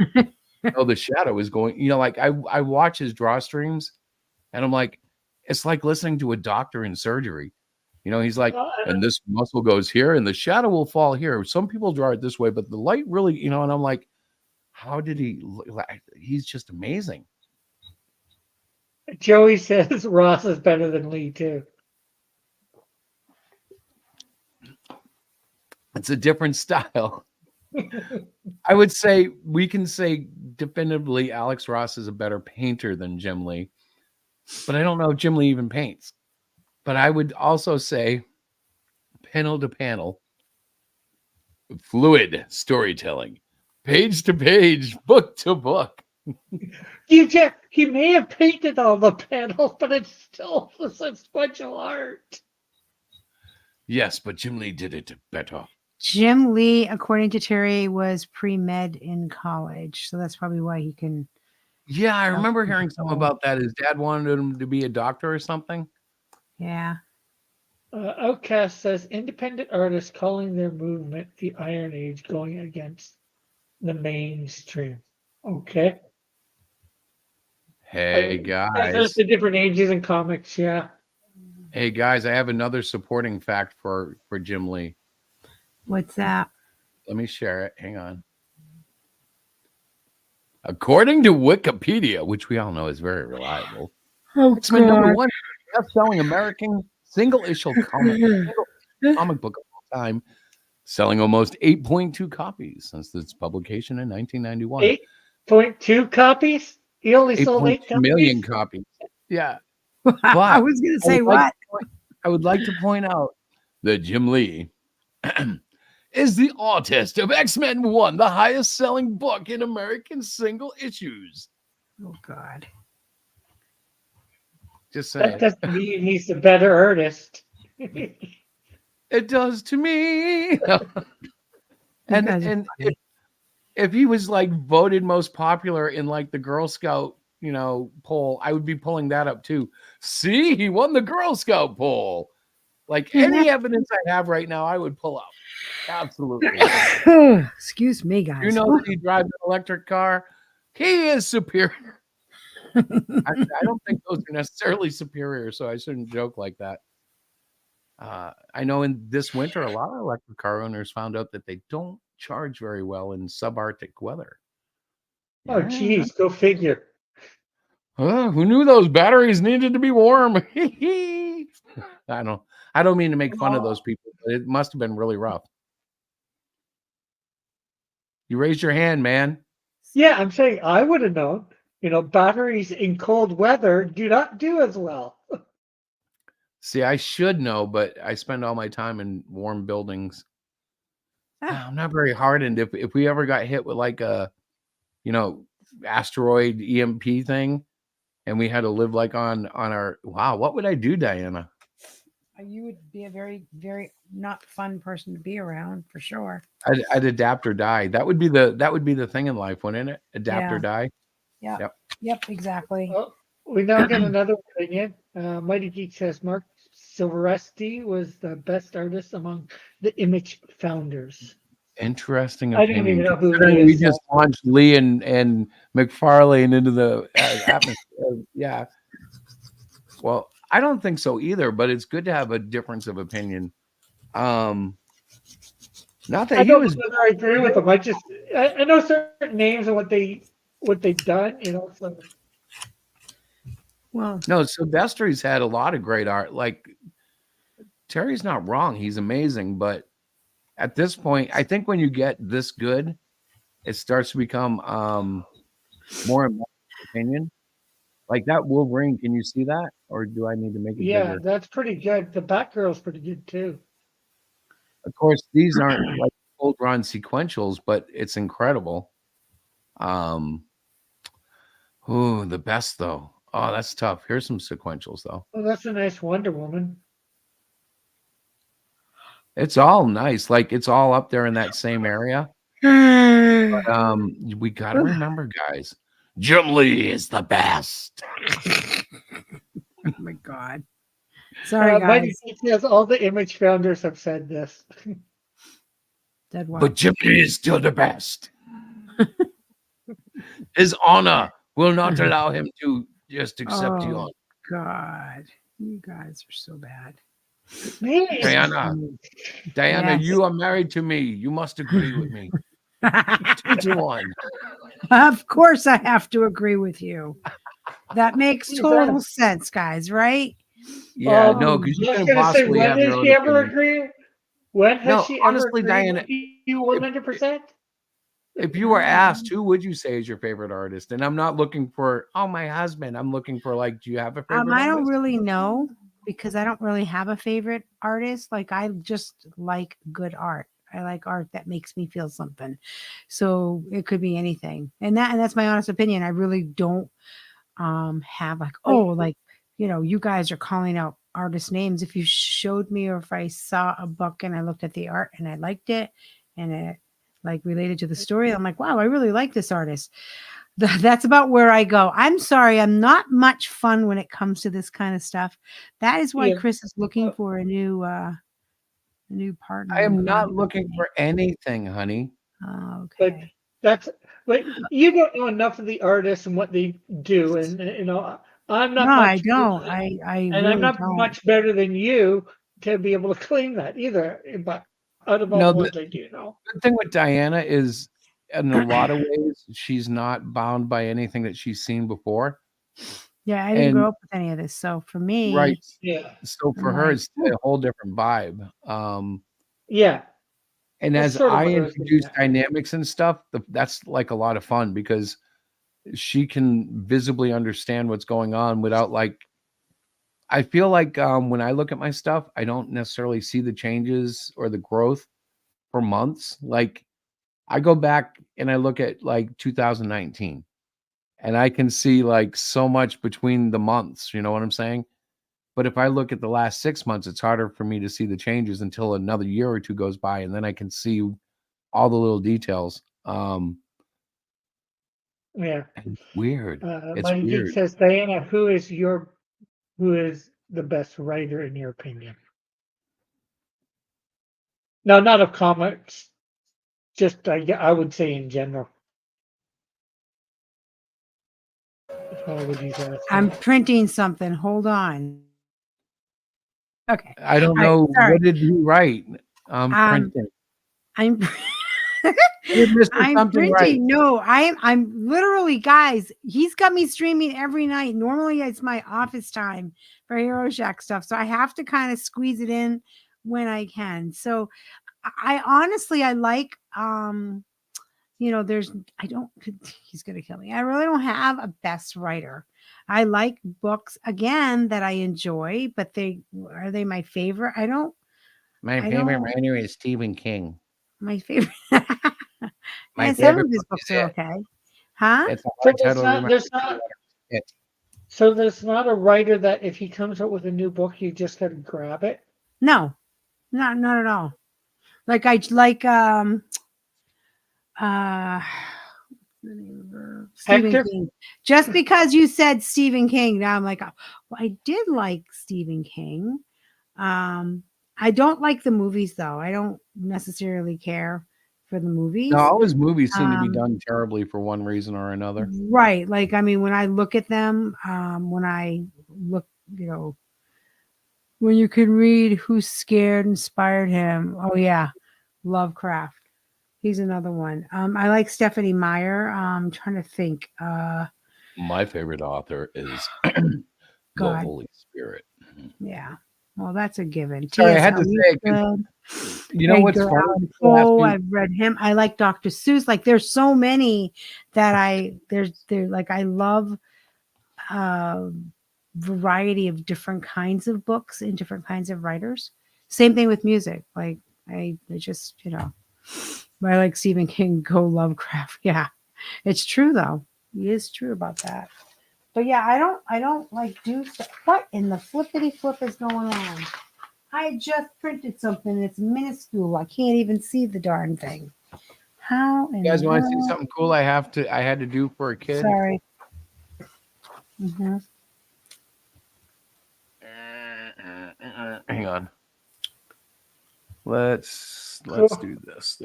oh, the shadow is going, you know, like I watch his draw streams and I'm like, it's like listening to a doctor in surgery. You know, he's like, and this muscle goes here and the shadow will fall here. Some people draw it this way, but the light really, you know, and I'm like, how did he look like? He's just amazing. Joey says Ross is better than Lee too. It's a different style. I would say we can say definitively Alex Ross is a better painter than Jim Lee, but I don't know if Jim Lee even paints. But I would also say panel to panel, fluid storytelling, page to page, book to book. He may have painted all the panels, but it's still a special art. Yes, but Jim Lee did it better. Jim Lee, according to Terry, was pre-med in college. So that's probably why he can. Yeah, I remember hearing something about that. His dad wanted him to be a doctor or something. Yeah. Outcast says independent artists calling their movement the Iron Age, going against the mainstream. Okay. Hey, There's guys. the different ages in comics, yeah. Hey, guys, I have another supporting fact for Jim Lee. What's that? Let me share it. Hang on. According to Wikipedia, which we all know is very reliable, it's been number one best-selling American single-issue comic book of all time, selling almost 8.2 copies since its publication in 1991. 8.2 copies? He only sold 8 8.2 million copies. Yeah. I was going to say what? I would like to point out that Jim Lee is the artist of X-Men 1, the highest selling book in American single issues. Oh, God. Just saying. That doesn't mean he's a better artist. It does to me. and if he was like voted most popular in like the Girl Scout, poll, I would be pulling that up too. See, he won the Girl Scout poll. Like any evidence I have right now, I would pull up. Absolutely. Excuse me, guys. You know that he drives an electric car. He is superior. I don't think those are necessarily superior, so I shouldn't joke like that. I know in this winter, a lot of electric car owners found out that they don't charge very well in subarctic weather. Oh, geez, go figure. Who knew those batteries needed to be warm? I don't mean to make fun of those people, but it must have been really rough. You raised your hand, man. Yeah, I'm saying I would have known. Batteries in cold weather do not do as well. See, I should know, but I spend all my time in warm buildings. I'm not very hardened. If we ever got hit with like a, asteroid EMP thing, and we had to live like on our, wow, what would I do, Diana? You would be a very, very not fun person to be around for sure. I'd adapt or die. That would be the thing in life, wouldn't it? Adapt or die. Yeah. Yep. Exactly. Well, we now get another opinion. Mighty Geek says Mark Silveresti was the best artist among the image founders. Interesting I didn't opinion. even know who he Considering we is, just launched Lee and McFarlane into the atmosphere. Yeah. Well, I don't think so either, but it's good to have a difference of opinion. Not that I he don't was. know whether I agree with them. I know certain names and what they've done. So. Well, No, Silvestri's had a lot of great art. Like Terry's not wrong; he's amazing. But at this point, I think when you get this good, it starts to become more and more opinion. Like that Wolverine, can you see that, or do I need to make it bigger? That's pretty good. The Batgirl's pretty good too. Of course, these aren't like old run sequentials, but it's incredible. The best though. Oh, that's tough. Here's some sequentials though. Well, that's a nice Wonder Woman. It's all nice. Like it's all up there in that same area. But, we got to remember, guys, Jim Lee is the best. Oh my God. Sorry, guys. Yes, all the image founders have said this. But Jim Lee is still the best. His honor will not allow him to just accept you on. God, you guys are so bad. Diana, yes. You are married to me. You must agree with me. 2-1. Of course, I have to agree with you. That makes total sense, guys. Right? Yeah, no, because you couldn't possibly have your own opinion. Ever agree? When has she honestly, ever Diana, you 100%? If you were asked, who would you say is your favorite artist? And I'm not looking for, my husband. I'm looking for like, do you have a favorite I don't artist? really know because I don't really have a favorite artist. Like I just like good art. I like art that makes me feel something. So it could be anything. And that's my honest opinion. I really don't have like, you guys are calling out artist names. If you showed me or if I saw a book and I looked at the art and I liked it and it like related to the story, I'm like, wow, I really like this artist. That's about where I go. I'm sorry, I'm not much fun when it comes to this kind of stuff. That is why Chris is looking for a new partner. I am not looking for anything, honey. Okay. But you don't know enough of the artists and what they do, and I'm not. No, much I don't. I and really I'm not much better than you to be able to claim that either. But out of all what they do, The thing with Diana is, in a lot of ways, she's not bound by anything that she's seen before. Yeah, I didn't grow up with any of this, so for me, right? Yeah. So for her, it's a whole different vibe. Yeah. And as I introduce dynamics and stuff, that's like a lot of fun because she can visibly understand what's going on without like. I feel like when I look at my stuff, I don't necessarily see the changes or the growth for months. Like I go back and I look at like 2019 and I can see like so much between the months. You know what I'm saying? But if I look at the last 6 months, it's harder for me to see the changes until another year or two goes by. And then I can see all the little details. Yeah. Weird. It's Money Geek weird. says, Diana, who is the best writer in your opinion? No, not of comics. Just I would say in general. What he's asking. I'm printing something. Hold on. Okay. I don't All right, know. sorry. What did he write? Printing. I'm Did Mr. I'm Something right. printing. No, I'm literally, guys, he's got me streaming every night. Normally it's my office time for Hero Shack stuff. So I have to kind of squeeze it in when I can. So I honestly I like he's gonna kill me. I really don't have a best writer. I like books again that I enjoy, but are they my favorite? My I favorite don't writer is Stephen King. my favorite. My And some favorite of his book books is are It. okay. Huh? It's a So hard title to remember. It. there's not a writer that if he comes out with a new book, you just gotta grab it. No, not at all. Like I like uh Stephen Hector? King. Just because you said Stephen King, now I'm like, oh, well, I did like Stephen King. I don't like the movies though. I don't necessarily care for the movies. No, all his movies seem to be Um, done terribly for one reason or another. Right. Like, I mean, when I look at them, when I look, when you can read Who Scared inspired him. Oh yeah, Lovecraft. He's another one. I like Stephanie Meyer. I'm trying to think. My favorite author is the God. Holy Spirit. Yeah. Well, that's a given. Sorry, I T.S. had to say it 'cause Eliot, you know what's Edgar funny? Allan People ask Poe, me- I've read him. I like Dr. Seuss. Like, there's so many that they're like, I love variety of different kinds of books and different kinds of writers. Same thing with music. Like, I just, I like Stephen King, go Lovecraft. Yeah. It's true though. He is true about that. But yeah, I don't like do stuff. What in the flippity flip is going on? I just printed something. It's minuscule. I can't even see the darn thing. How? You guys want to see something cool? I had to do for a kid. Sorry. Mm-hmm. Hang on. Let's do this.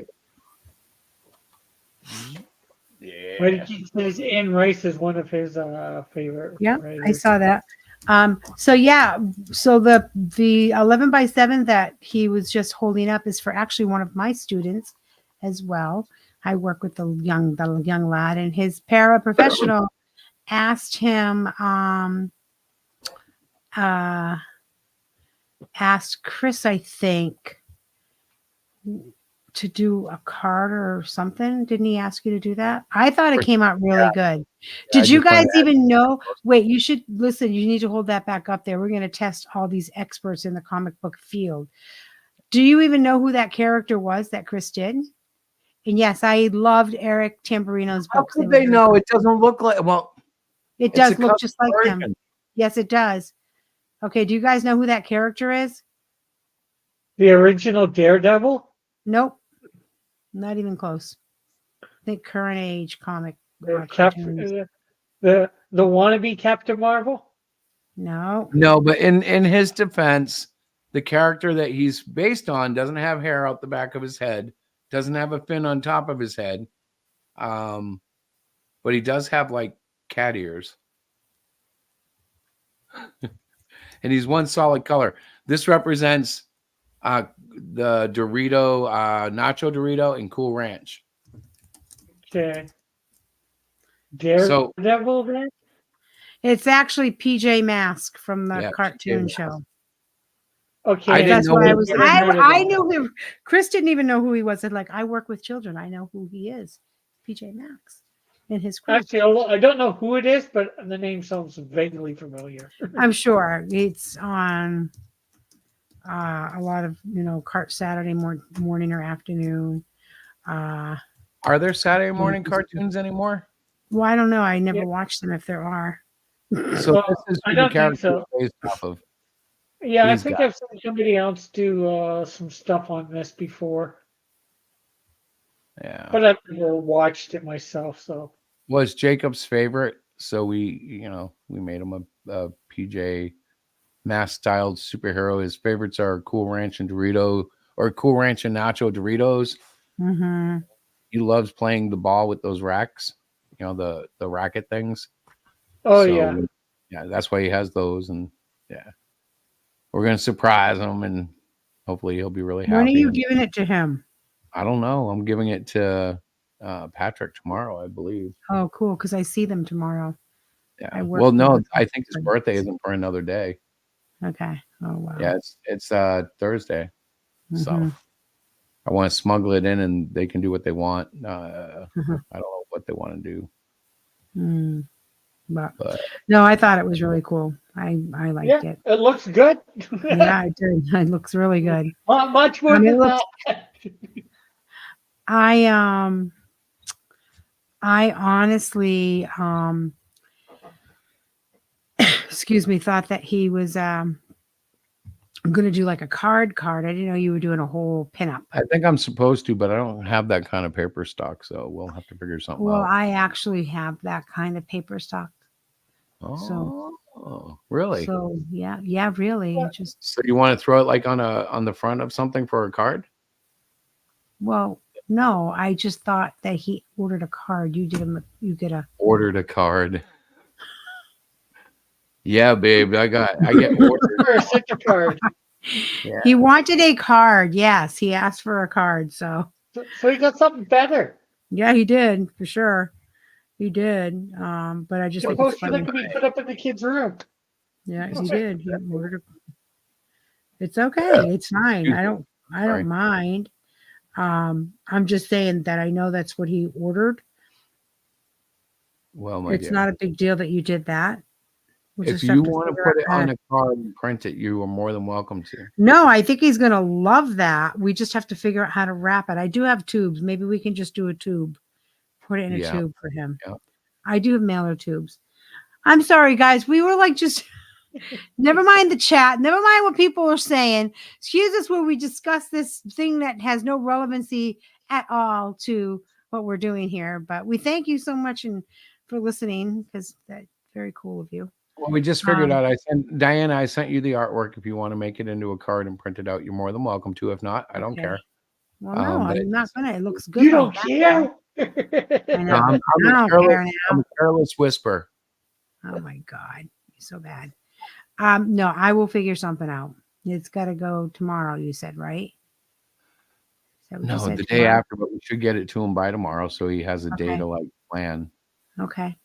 Yeah. But he says Anne Rice is one of his favorite. Yeah, writers. I saw that. So the 11x7 that he was just holding up is for actually one of my students as well. I work with the young lad, and his paraprofessional asked him, asked Chris, I think, to do a card or something. Didn't he ask you to do that? I thought it came out really good. Did you guys even know? Wait, you should listen. You need to hold that back up there. We're going to test all these experts in the comic book field. Do you even know who that character was that Chris did? And yes, I loved Eric Tamburino's books. How could they know? It doesn't look like, well, it does look just like him. Yes, it does. Okay, do you guys know who that character is? The original Daredevil? Nope. Not even close. I think current age comic. The wannabe Captain Marvel? No. No, but in his defense, the character that he's based on doesn't have hair out the back of his head, doesn't have a fin on top of his head, but he does have like cat ears. And he's one solid color. This represents the Dorito, Nacho Dorito, and Cool Ranch. Okay. Daredevil, then? It's actually PJ Mask from the Yeah, cartoon show. Okay. That's why I knew him. Chris didn't even know who he was. And like, I work with children. I know who he is. PJ Max and his crew. Actually, I don't know who it is, but the name sounds vaguely familiar. I'm sure it's on a lot of Cart Saturday morning or afternoon. Are there Saturday morning cartoons anymore? Well, I don't know. I never watched them if there are. So this is who the character is based off of. Yeah, I think I've seen somebody else do some stuff on this before. Yeah. But I've never watched it myself, so. was Jacob's favorite, so we made him a PJ Mask styled superhero. His favorites are Cool Ranch and Dorito, or Cool Ranch and Nacho Doritos. Mm-hmm. He loves playing the ball with those racks, the racket things. Oh So yeah. yeah, that's why he has those, and yeah, we're gonna surprise him, and hopefully he'll be really happy. When are you And giving it to him? I don't know. I'm giving it to Patrick tomorrow, I believe. Oh, cool, because I see them tomorrow. Yeah. I work Well, no, with I think his them. birthday isn't for another day. Okay. Oh wow. Yeah, it's Thursday. So Mhm. I want to smuggle it in, and they can do what they want. I Mhm. don't know what they want to do, Mm. But but no, I thought it was really cool. I liked Yeah, it. it looks good. Yeah, I did. It looks really good. Not much more It than looks. that. I honestly excuse me, thought that he was going to do like a card. I didn't know you were doing a whole pinup. I think I'm supposed to, but I don't have that kind of paper stock, so we'll have to figure something Well, out. I actually have that kind of paper stock. So really? So yeah, really. It just So you want to throw it like on the front of something for a card? well, no, I just thought that he ordered a card. You get a Ordered a card. Yeah, babe, I get ordered. For a sticker card. Yeah. He wanted a card. Yes, he asked for a card. So So you got something better. yeah, he did for sure. He did. But I just The think it's poster funny. that could be put up in the kid's room. Yeah, he did. He ordered. It's okay. It's fine. I don't Sorry. mind. I'm just saying that I know that's what he ordered. Well, my It's dear. not a big deal that you did that. We'll If just have you to want to figure put out it how on to- a card and print it, you are more than welcome to. No, I think he's gonna love that. We just have to figure out how to wrap it. I do have tubes. Maybe we can just do a tube. Put it in a Yeah. tube for him. Yeah. I do have mailer tubes. I'm sorry, guys. We were like just never mind the chat. Never mind what people are saying. Excuse us where we discuss this thing that has no relevancy at all to what we're doing here. But we thank you so much for listening because that's very cool of you. Well, we just figured Um, out. Diana, I sent you the artwork. If you want to make it into a card and print it out, you're more than welcome to. If not, I don't Okay. care. Well, no, but I'm not gonna. It looks good. You like don't that. care? I No, know. I'm I don't care I'm now. a careless whisper. Oh my God, you're so bad. No, I will figure something out. It's got to go tomorrow. You said, right? Is that what you No, said, the day tomorrow? after, but we should get it to him by tomorrow, so he has a day Okay. to like plan. Okay.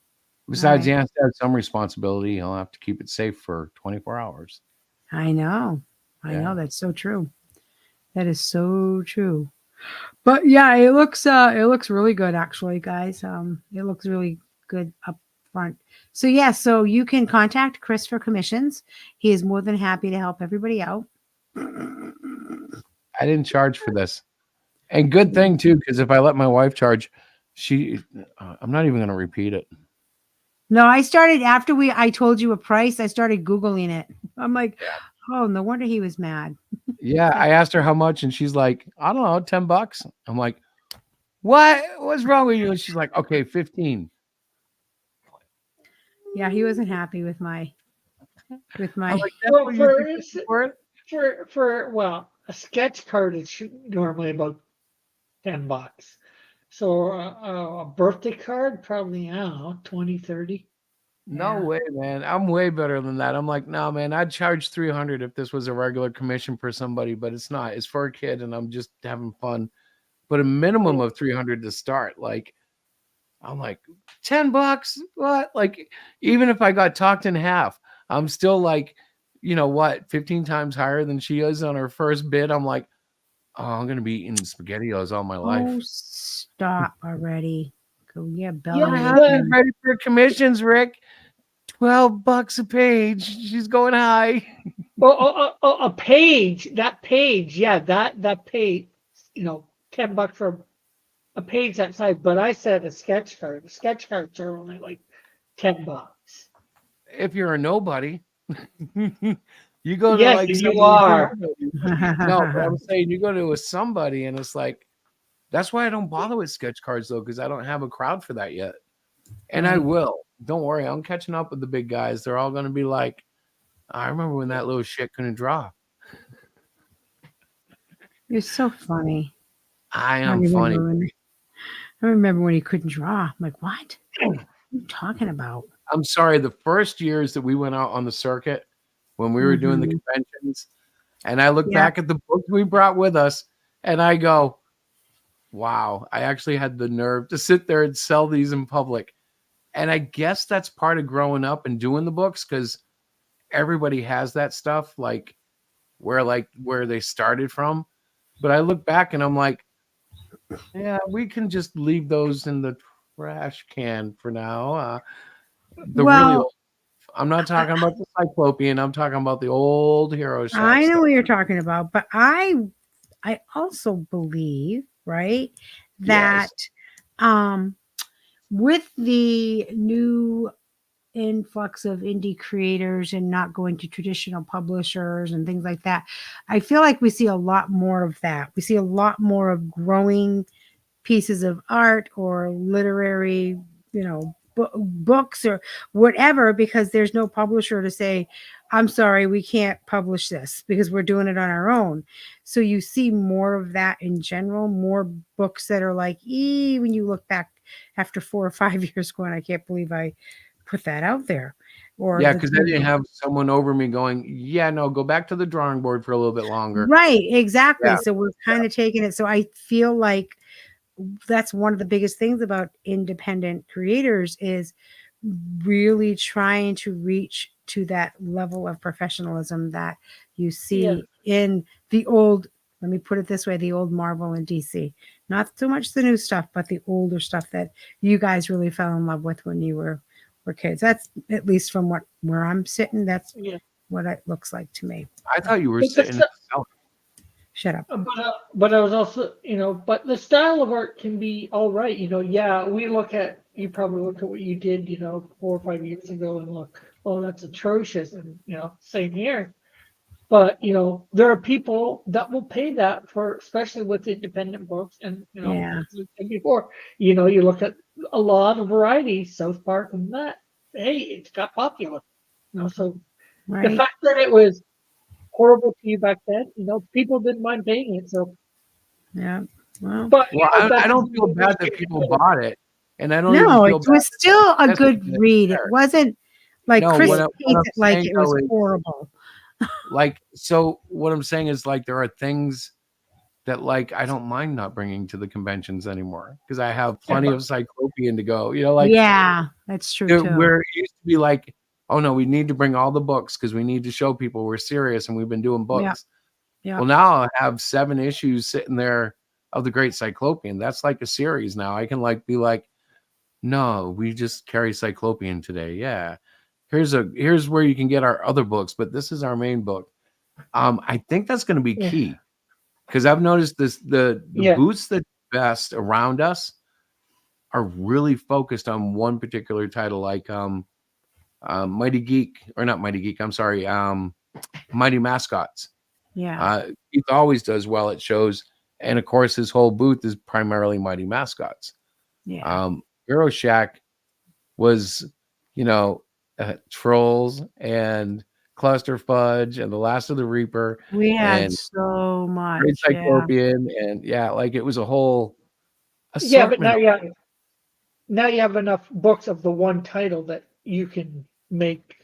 Besides, he right. has to have some responsibility. He'll have to keep it safe for 24 hours. I know. I Yeah. know. That's so true. That is so true. But yeah, it looks really good actually, guys. It looks really good up front. So yeah, so you can contact Chris for commissions. He is more than happy to help everybody out. I didn't charge for this, and good thing too, because if I let my wife charge, I'm not even going to repeat it. No, I started after I told you a price, I started Googling it. I'm like, oh, no wonder he was mad. Yeah, I asked her how much, and she's like, I don't know, $10. I'm like, what? What's wrong with you? And she's like, okay, 15. Yeah, he wasn't happy with my I'm like, that's Well, what you think it's worth? for well, a sketch card is normally about $10. So a birthday card, probably now 20, 30. No Yeah. way, man. I'm way better than that. I'm like, no, man, I'd charge 300 if this was a regular commission for somebody, but it's not. It's for a kid, and I'm just having fun. But a minimum of 300 to start. Like, I'm like, $10? What? Like, even if I got talked in half, I'm still like, 15 times higher than she is on her first bid. I'm like, oh, I'm gonna be eating SpaghettiOs all my life. Oh, stop already. Go, yeah, belly. Yeah, I'm ready for commissions, Rick. $12 a page. She's going high. Well, a page, that page, yeah, that page, $10 for a page that size. But I said a sketch card. The sketch cards are only like $10. If you're a nobody, you go to Yes, like you somebody- are. No, but I'm saying you go to a somebody, and it's like that's why I don't bother with sketch cards though, because I don't have a crowd for that yet. And I Right. will. Don't worry, I'm catching up with the big guys. They're all going to be like, I remember when that little shit couldn't draw. You're so funny. I I am funny. remember when he couldn't draw. I'm like, what? What are you talking about? I'm sorry. The first years that we went out on the circuit, when we were doing the Mhm. conventions, and I look Yeah. back at the books we brought with us, and I go, wow, I actually had the nerve to sit there and sell these in public. And I guess that's part of growing up and doing the books, because everybody has that stuff, like where they started from. But I look back and I'm like, yeah, we can just leave those in the trash can for now. The really Well, old. I'm not talking about the Cyclopean. I'm talking about the old Hero Shack I know stuff. what you're talking about, but I also believe, right, that Yes. with the new influx of indie creators and not going to traditional publishers and things like that, I feel like we see a lot more of that. We see a lot more of growing pieces of art or literary, books or whatever, because there's no publisher to say, I'm sorry, we can't publish this because we're doing it on our own. So you see more of that in general, more books that are like, when you look back after 4 or 5 years going, I can't believe I put that out there. Or Yeah, because I didn't have someone over me going, yeah, no, go back to the drawing board for a little bit longer. right, exactly. Yeah. So we're kind of taking it. So I feel like that's one of the biggest things about independent creators is really trying to reach to that level of professionalism that you see in the old, let me put it this way, the old Marvel and DC. Not so much the new stuff, but the older stuff that you guys really fell in love with when you were kids. That's at least from where I'm sitting, that's what it looks like to me. I thought you were But sitting in the cellar. Shut up. But I was also, but the style of art can be all right. Yeah, you probably look at what you did, 4 or 5 years ago and look, oh, that's atrocious. And, same here. But, there are people that will pay that for, especially with independent books. And, Yeah. as we said before, you look at a lot of variety, South Park and that, hey, it's got popular. So the Right. fact that it was horrible to you back then, people didn't mind paying it. So, Yeah. Well, but Well, I don't feel bad that people bought it, and I don't even no, feel it bad. was still a that good it's read. It there. wasn't like No, Chris what hates I'm it like saying it was though is, horrible. like, so what I'm saying is, like, there are things that, like, I don't mind not bringing to the conventions anymore because I have plenty of Cyclopean to go. Like, Yeah, that's true too. where it used to be like, oh no, we need to bring all the books because we need to show people we're serious and we've been doing books. Yeah. Well, now I have 7 issues sitting there of the Great Cyclopean. That's like a series now. I can be like, no, we just carry Cyclopean today. Yeah. Here's where you can get our other books, but this is our main book. I think that's going to be key because I've noticed the booths that best around us are really focused on one particular title, like Mighty Geek, or not Mighty Geek, I'm sorry, Mighty Mascots. Yeah. Keith always does well at shows, and of course his whole booth is primarily Mighty Mascots. Yeah. Hero Shack was, Trolls and Cluster Fudge and The Last of the Reaper. We had and so much. Great Yeah. Cyclopian, and it was a whole but assortment. now you have enough books of the one title that you can make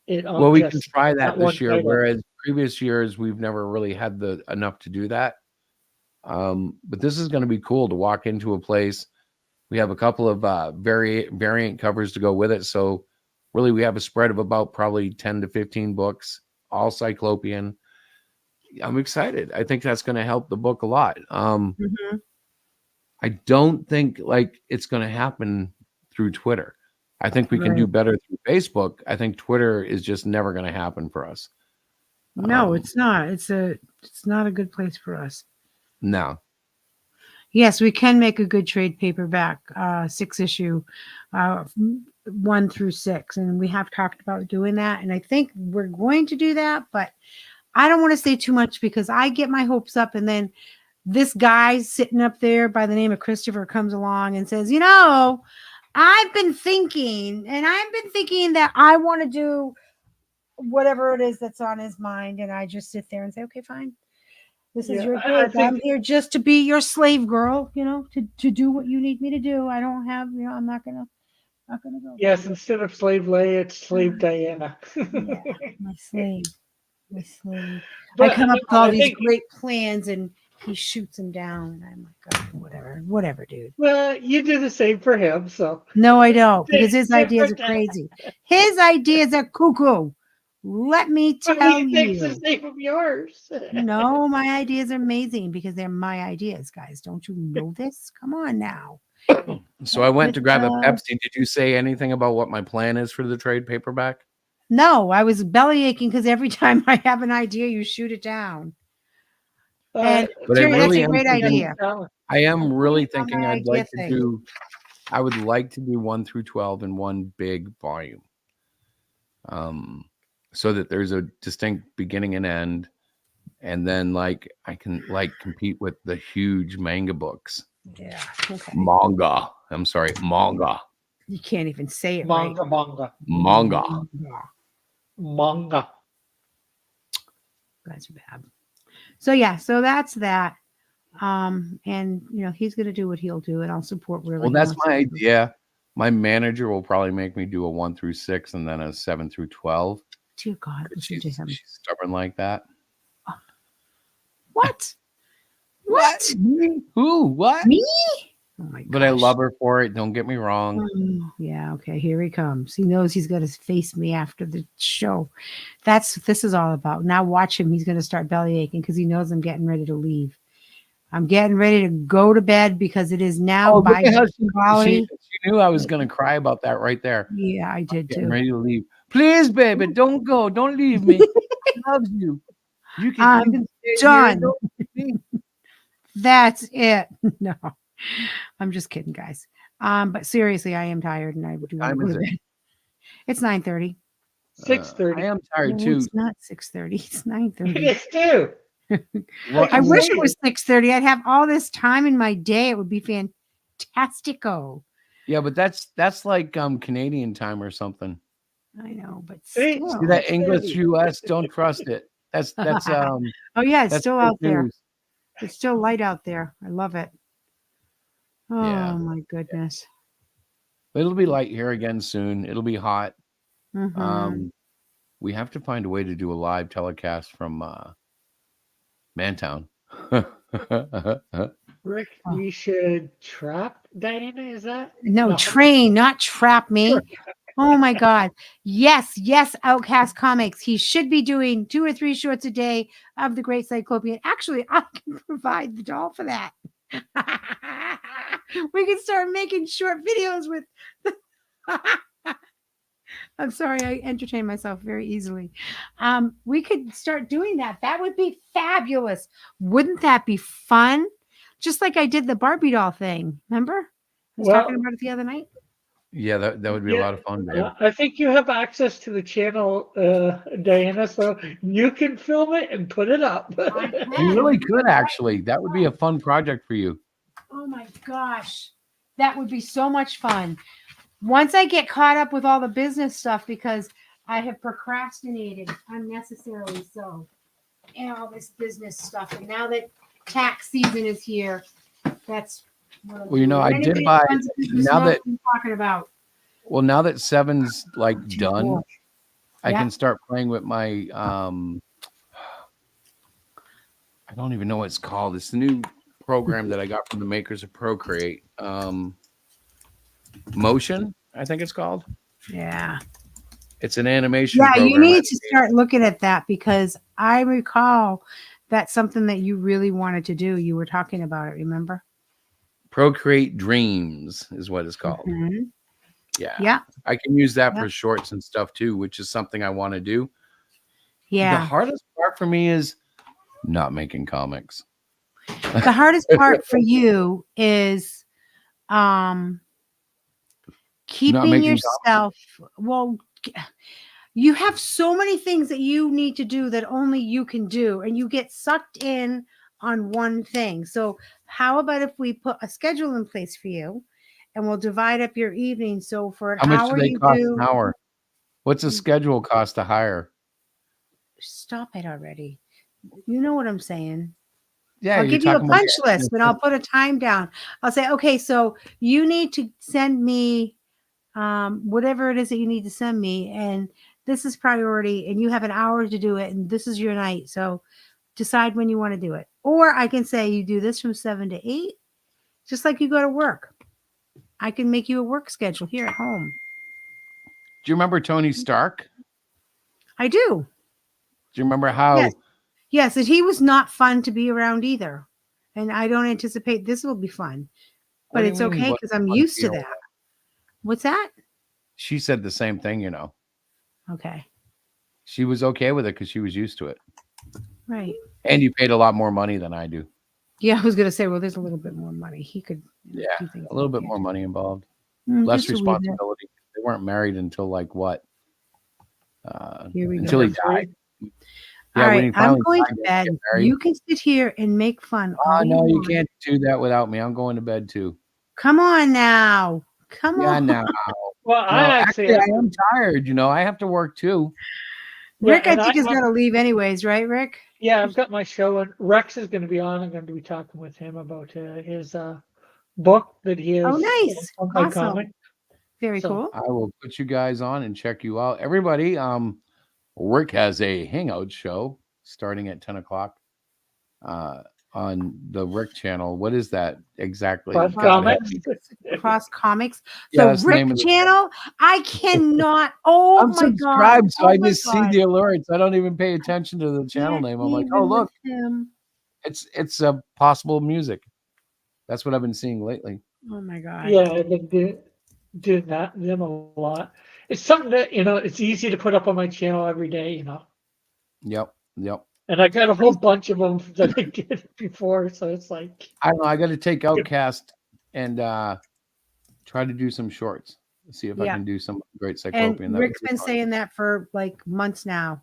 it on. Well, we can try that one this year, title. whereas previous years we've never really had the enough to do that. But this is going to be cool to walk into a place. We have a couple of variant covers to go with it, so really we have a spread of about probably 10 to 15 books, all Cyclopean. I'm excited. I think that's going to help the book a lot. I don't think it's going to happen through Twitter. I think we can do better through Facebook. I think Twitter is just never going to happen for us. No, it's not. It's not a good place for us. No. Yes, we can make a good trade paperback, 6-issue, 1 through 6, and we have talked about doing that. And I think we're going to do that, but I don't want to say too much because I get my hopes up, and then this guy sitting up there by the name of Christopher comes along and says, I've been thinking that I want to do whatever it is that's on his mind, and I just sit there and say, okay, fine. This is your I gig. think I'm here just to be your slave girl, to do what you need me to do. I don't have, I'm not gonna go. yes, instead of slave Leia, it's slave Diana. Yeah, my slave, my slave. I But come up with all I these think, great plans, and he shoots them down, and I'm like, oh, whatever, dude. well, you do the same for him, so No, I don't, because his ideas are different. crazy. His ideas are cuckoo. Let me But tell he thinks the you. same of yours. No, my ideas are amazing because they're my ideas, guys. Don't you know this? Come on now. So I went to grab a Pepsi. Did you say anything about what my plan is for the trade paperback? No, I was belly aching because every time I have an idea, you shoot it down. And But I Terry, that's really a am great thinking, idea. I am really On thinking my I'd like idea to thing. do, I would like to do 1 through 12 in one big volume. So that there's a distinct beginning and end. And then like I can like compete with the huge manga books. Yeah. Okay. Manga. I'm sorry, manga. You can't even say it Manga, right. Manga. manga. Guys are bad. So yeah, so that's that. And he's gonna do what he'll do, and I'll support wherever. Well, he that's wants my to do. idea. My manager will probably make me do a 1 through 6 and then a 7 through 12. Dear God, listen to him. She's stubborn like that. What? What? Who? What? Me? Oh my god. But I love her for it. Don't get me wrong. Yeah, okay, here he comes. He knows he's going to face me after the show. That's what this is all about. Now watch him. He's going to start belly aching because he knows I'm getting ready to leave. I'm getting ready to go to bed because it is now by she knew I was going to cry about that right there. Yeah, I did Getting too. ready to leave. Please, baby, don't go. Don't leave me. I love you. You can, I'm you can stay done. here. Don't leave me. That's it. No, I'm just kidding, guys. But seriously, I am tired and I do want to go to bed. It's 9:30. 6:30. I am tired No, too. it's not 6:30. It's 9:30. It is too. I wish it was 6:30. I'd have all this time in my day. It would be fantastico. Yeah, but that's like Canadian time or something. I know, but See still. See that English US, don't trust it. That's Oh yeah, it's that's still fake out there. news. It's still light out there. I love it. Oh Yeah. my goodness. It'll be light here again soon. It'll be hot. Mhm. We have to find a way to do a live telecast from Mantown. Rick, we should trap Diana, is that? No, train, not trap me. Oh my God. Yes, Outcast Comics. He should be doing 2 or 3 shorts a day of the Great Cyclopian. Actually, I can provide the doll for that. We can start making short videos with. I'm sorry, I entertain myself very easily. We could start doing that. That would be fabulous. Wouldn't that be fun? Just like I did the Barbie doll thing. Remember? I was talking about it the other night. Yeah, that would be a lot of fun, babe. I think you have access to the channel, Diana, so you can film it and put it up. You really could actually. That would be a fun project for you. Oh my gosh. That would be so much fun. Once I get caught up with all the business stuff, because I have procrastinated unnecessarily so, and all this business stuff. And now that tax season is here, that's what I'm Well, you know, doing. I Anybody did buy runs a business now knows that what I'm talking about. well, now that 7's like done, I Yeah. can start playing with my I don't even know what it's called. It's the new program that I got from the makers of Procreate. Motion, I think it's called. Yeah. It's an animation Yeah, program. you need to start looking at that because I recall that's something that you really wanted to do. You were talking about it, remember? Procreate Dreams is what it's called. Mhm. Yeah. Yeah. I can use that Yeah. for shorts and stuff too, which is something I want to do. Yeah. The hardest part for me is not making comics. The hardest part for you is keeping making yourself you have so many things that you need to do that only you can do, and you get sucked in on one thing. So how about if we put a schedule in place for you, and we'll divide up your evening. So for an How much hour, do they you cost do. an hour? What's the schedule cost to hire? Stop it already. You know what I'm saying. Yeah, I'll you're give you a talking about punch list, but I'll put a time down. I'll say, okay, so you need to send me whatever it is that you need to send me, and this is priority, and you have an hour to do it, and this is your night. So decide when you want to do it. Or I can say you do this from 7 to 8, just like you go to work. I can make you a work schedule here at home. Do you remember Tony Stark? I do. Do you remember how? Yes, and he was not fun to be around either. And I don't anticipate this will be fun. But it's okay because I'm used to that. What's that? She said the same thing, you know. Okay. She was okay with it because she was used to it. Right. And you paid a lot more money than I do. Yeah, I was going to say, well, there's a little bit more money. He could. Yeah, a little bit more money involved. Mm, Less just a wee bit. responsibility. They weren't married until like what? Here we Until go. he died. All when right, he I'm finally going died, to they bed. get married. You can sit here and make fun. Oh, all no, you want. can't do that without me. I'm going to bed too. Come on now. Come Yeah, on. now. Well, No, I actually, I am tired. You know, I have to work too. Rick, Yeah, I and think, is going to leave anyways, right, Rick? Yeah, I've got my show, and Rex is going to be on. I'm going to be talking with him about his book that he has. Oh, nice. On my Awesome. comic. Very So- cool. I will put you guys on and check you out. Everybody, Rick has a hangout show starting at 10 o'clock on the Rick channel. What is that exactly? Cross Go ahead. Comics. Cross Comics. Yeah, The that's the Rick name of the channel. I cannot. Oh I'm my subscribed, god. so I just see the alerts. I don't even pay attention to the channel name. I'm like, oh look, it's a possible music. That's what I've been seeing lately. Oh my god. Yeah, I've been doing them a lot. It's something that it's easy to put up on my channel every day. Yep. And I got a whole bunch of them that I did before, so it's like I don't know. I got to take Outcast and try to do some shorts. See if I can do some Great Cyclopian. And Rick's been saying that for like months now,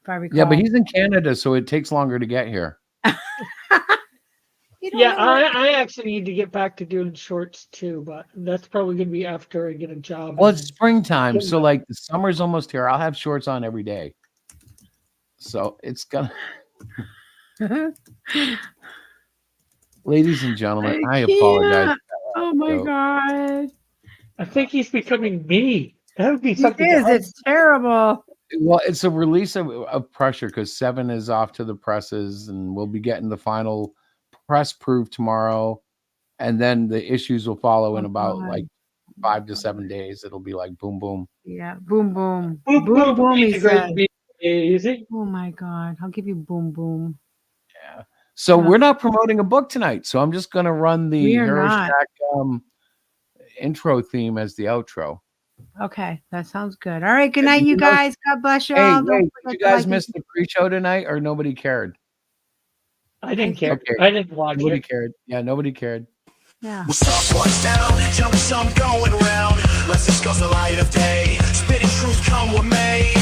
if I recall. Yeah, but he's in Canada, so it takes longer to get here. yeah, I actually need to get back to doing shorts too, but that's probably going to be after I get a job. Well, it's springtime, so like the summer's almost here. I'll have shorts on every day. So it's gonna. Ladies and gentlemen, I apologize. Oh my god! I think he's becoming me. That would be something. It is. It's terrible. Well, it's a release of pressure because 7 is off to the presses, and we'll be getting the final press proof tomorrow, and then the issues will follow in about like 5 to 7 days. It'll be like boom, boom. Yeah, boom, boom, boom, boom. boom he said. Easy. Oh my god! I'll give you boom, boom. Yeah. So we're not promoting a book tonight, so I'm just going to run the Hero Shack intro theme as the outro. Okay, that sounds good. All right, good night, you guys. God bless you all. Hey, did you guys miss the pre-show tonight, or nobody cared? I didn't care. Okay. I didn't watch Nobody it. cared. Yeah, nobody cared. Yeah. Well, someone's down, jump some going round. Let's discuss the light of day. Spitting truth, come with me.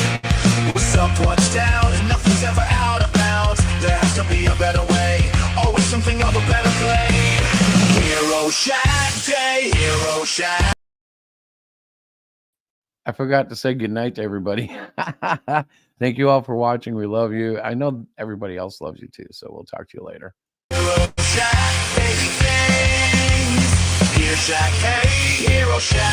Well, someone's down, and nothing's ever out of bounds. There has to be a better way. Always something of a better play. Hero Shack Day, Hero Shack. I forgot to say goodnight to everybody. Thank you all for watching. We love you. I know everybody else loves you too, so we'll talk to you later. Hero Shack, baby things. Hero Shack, hey, Hero Shack.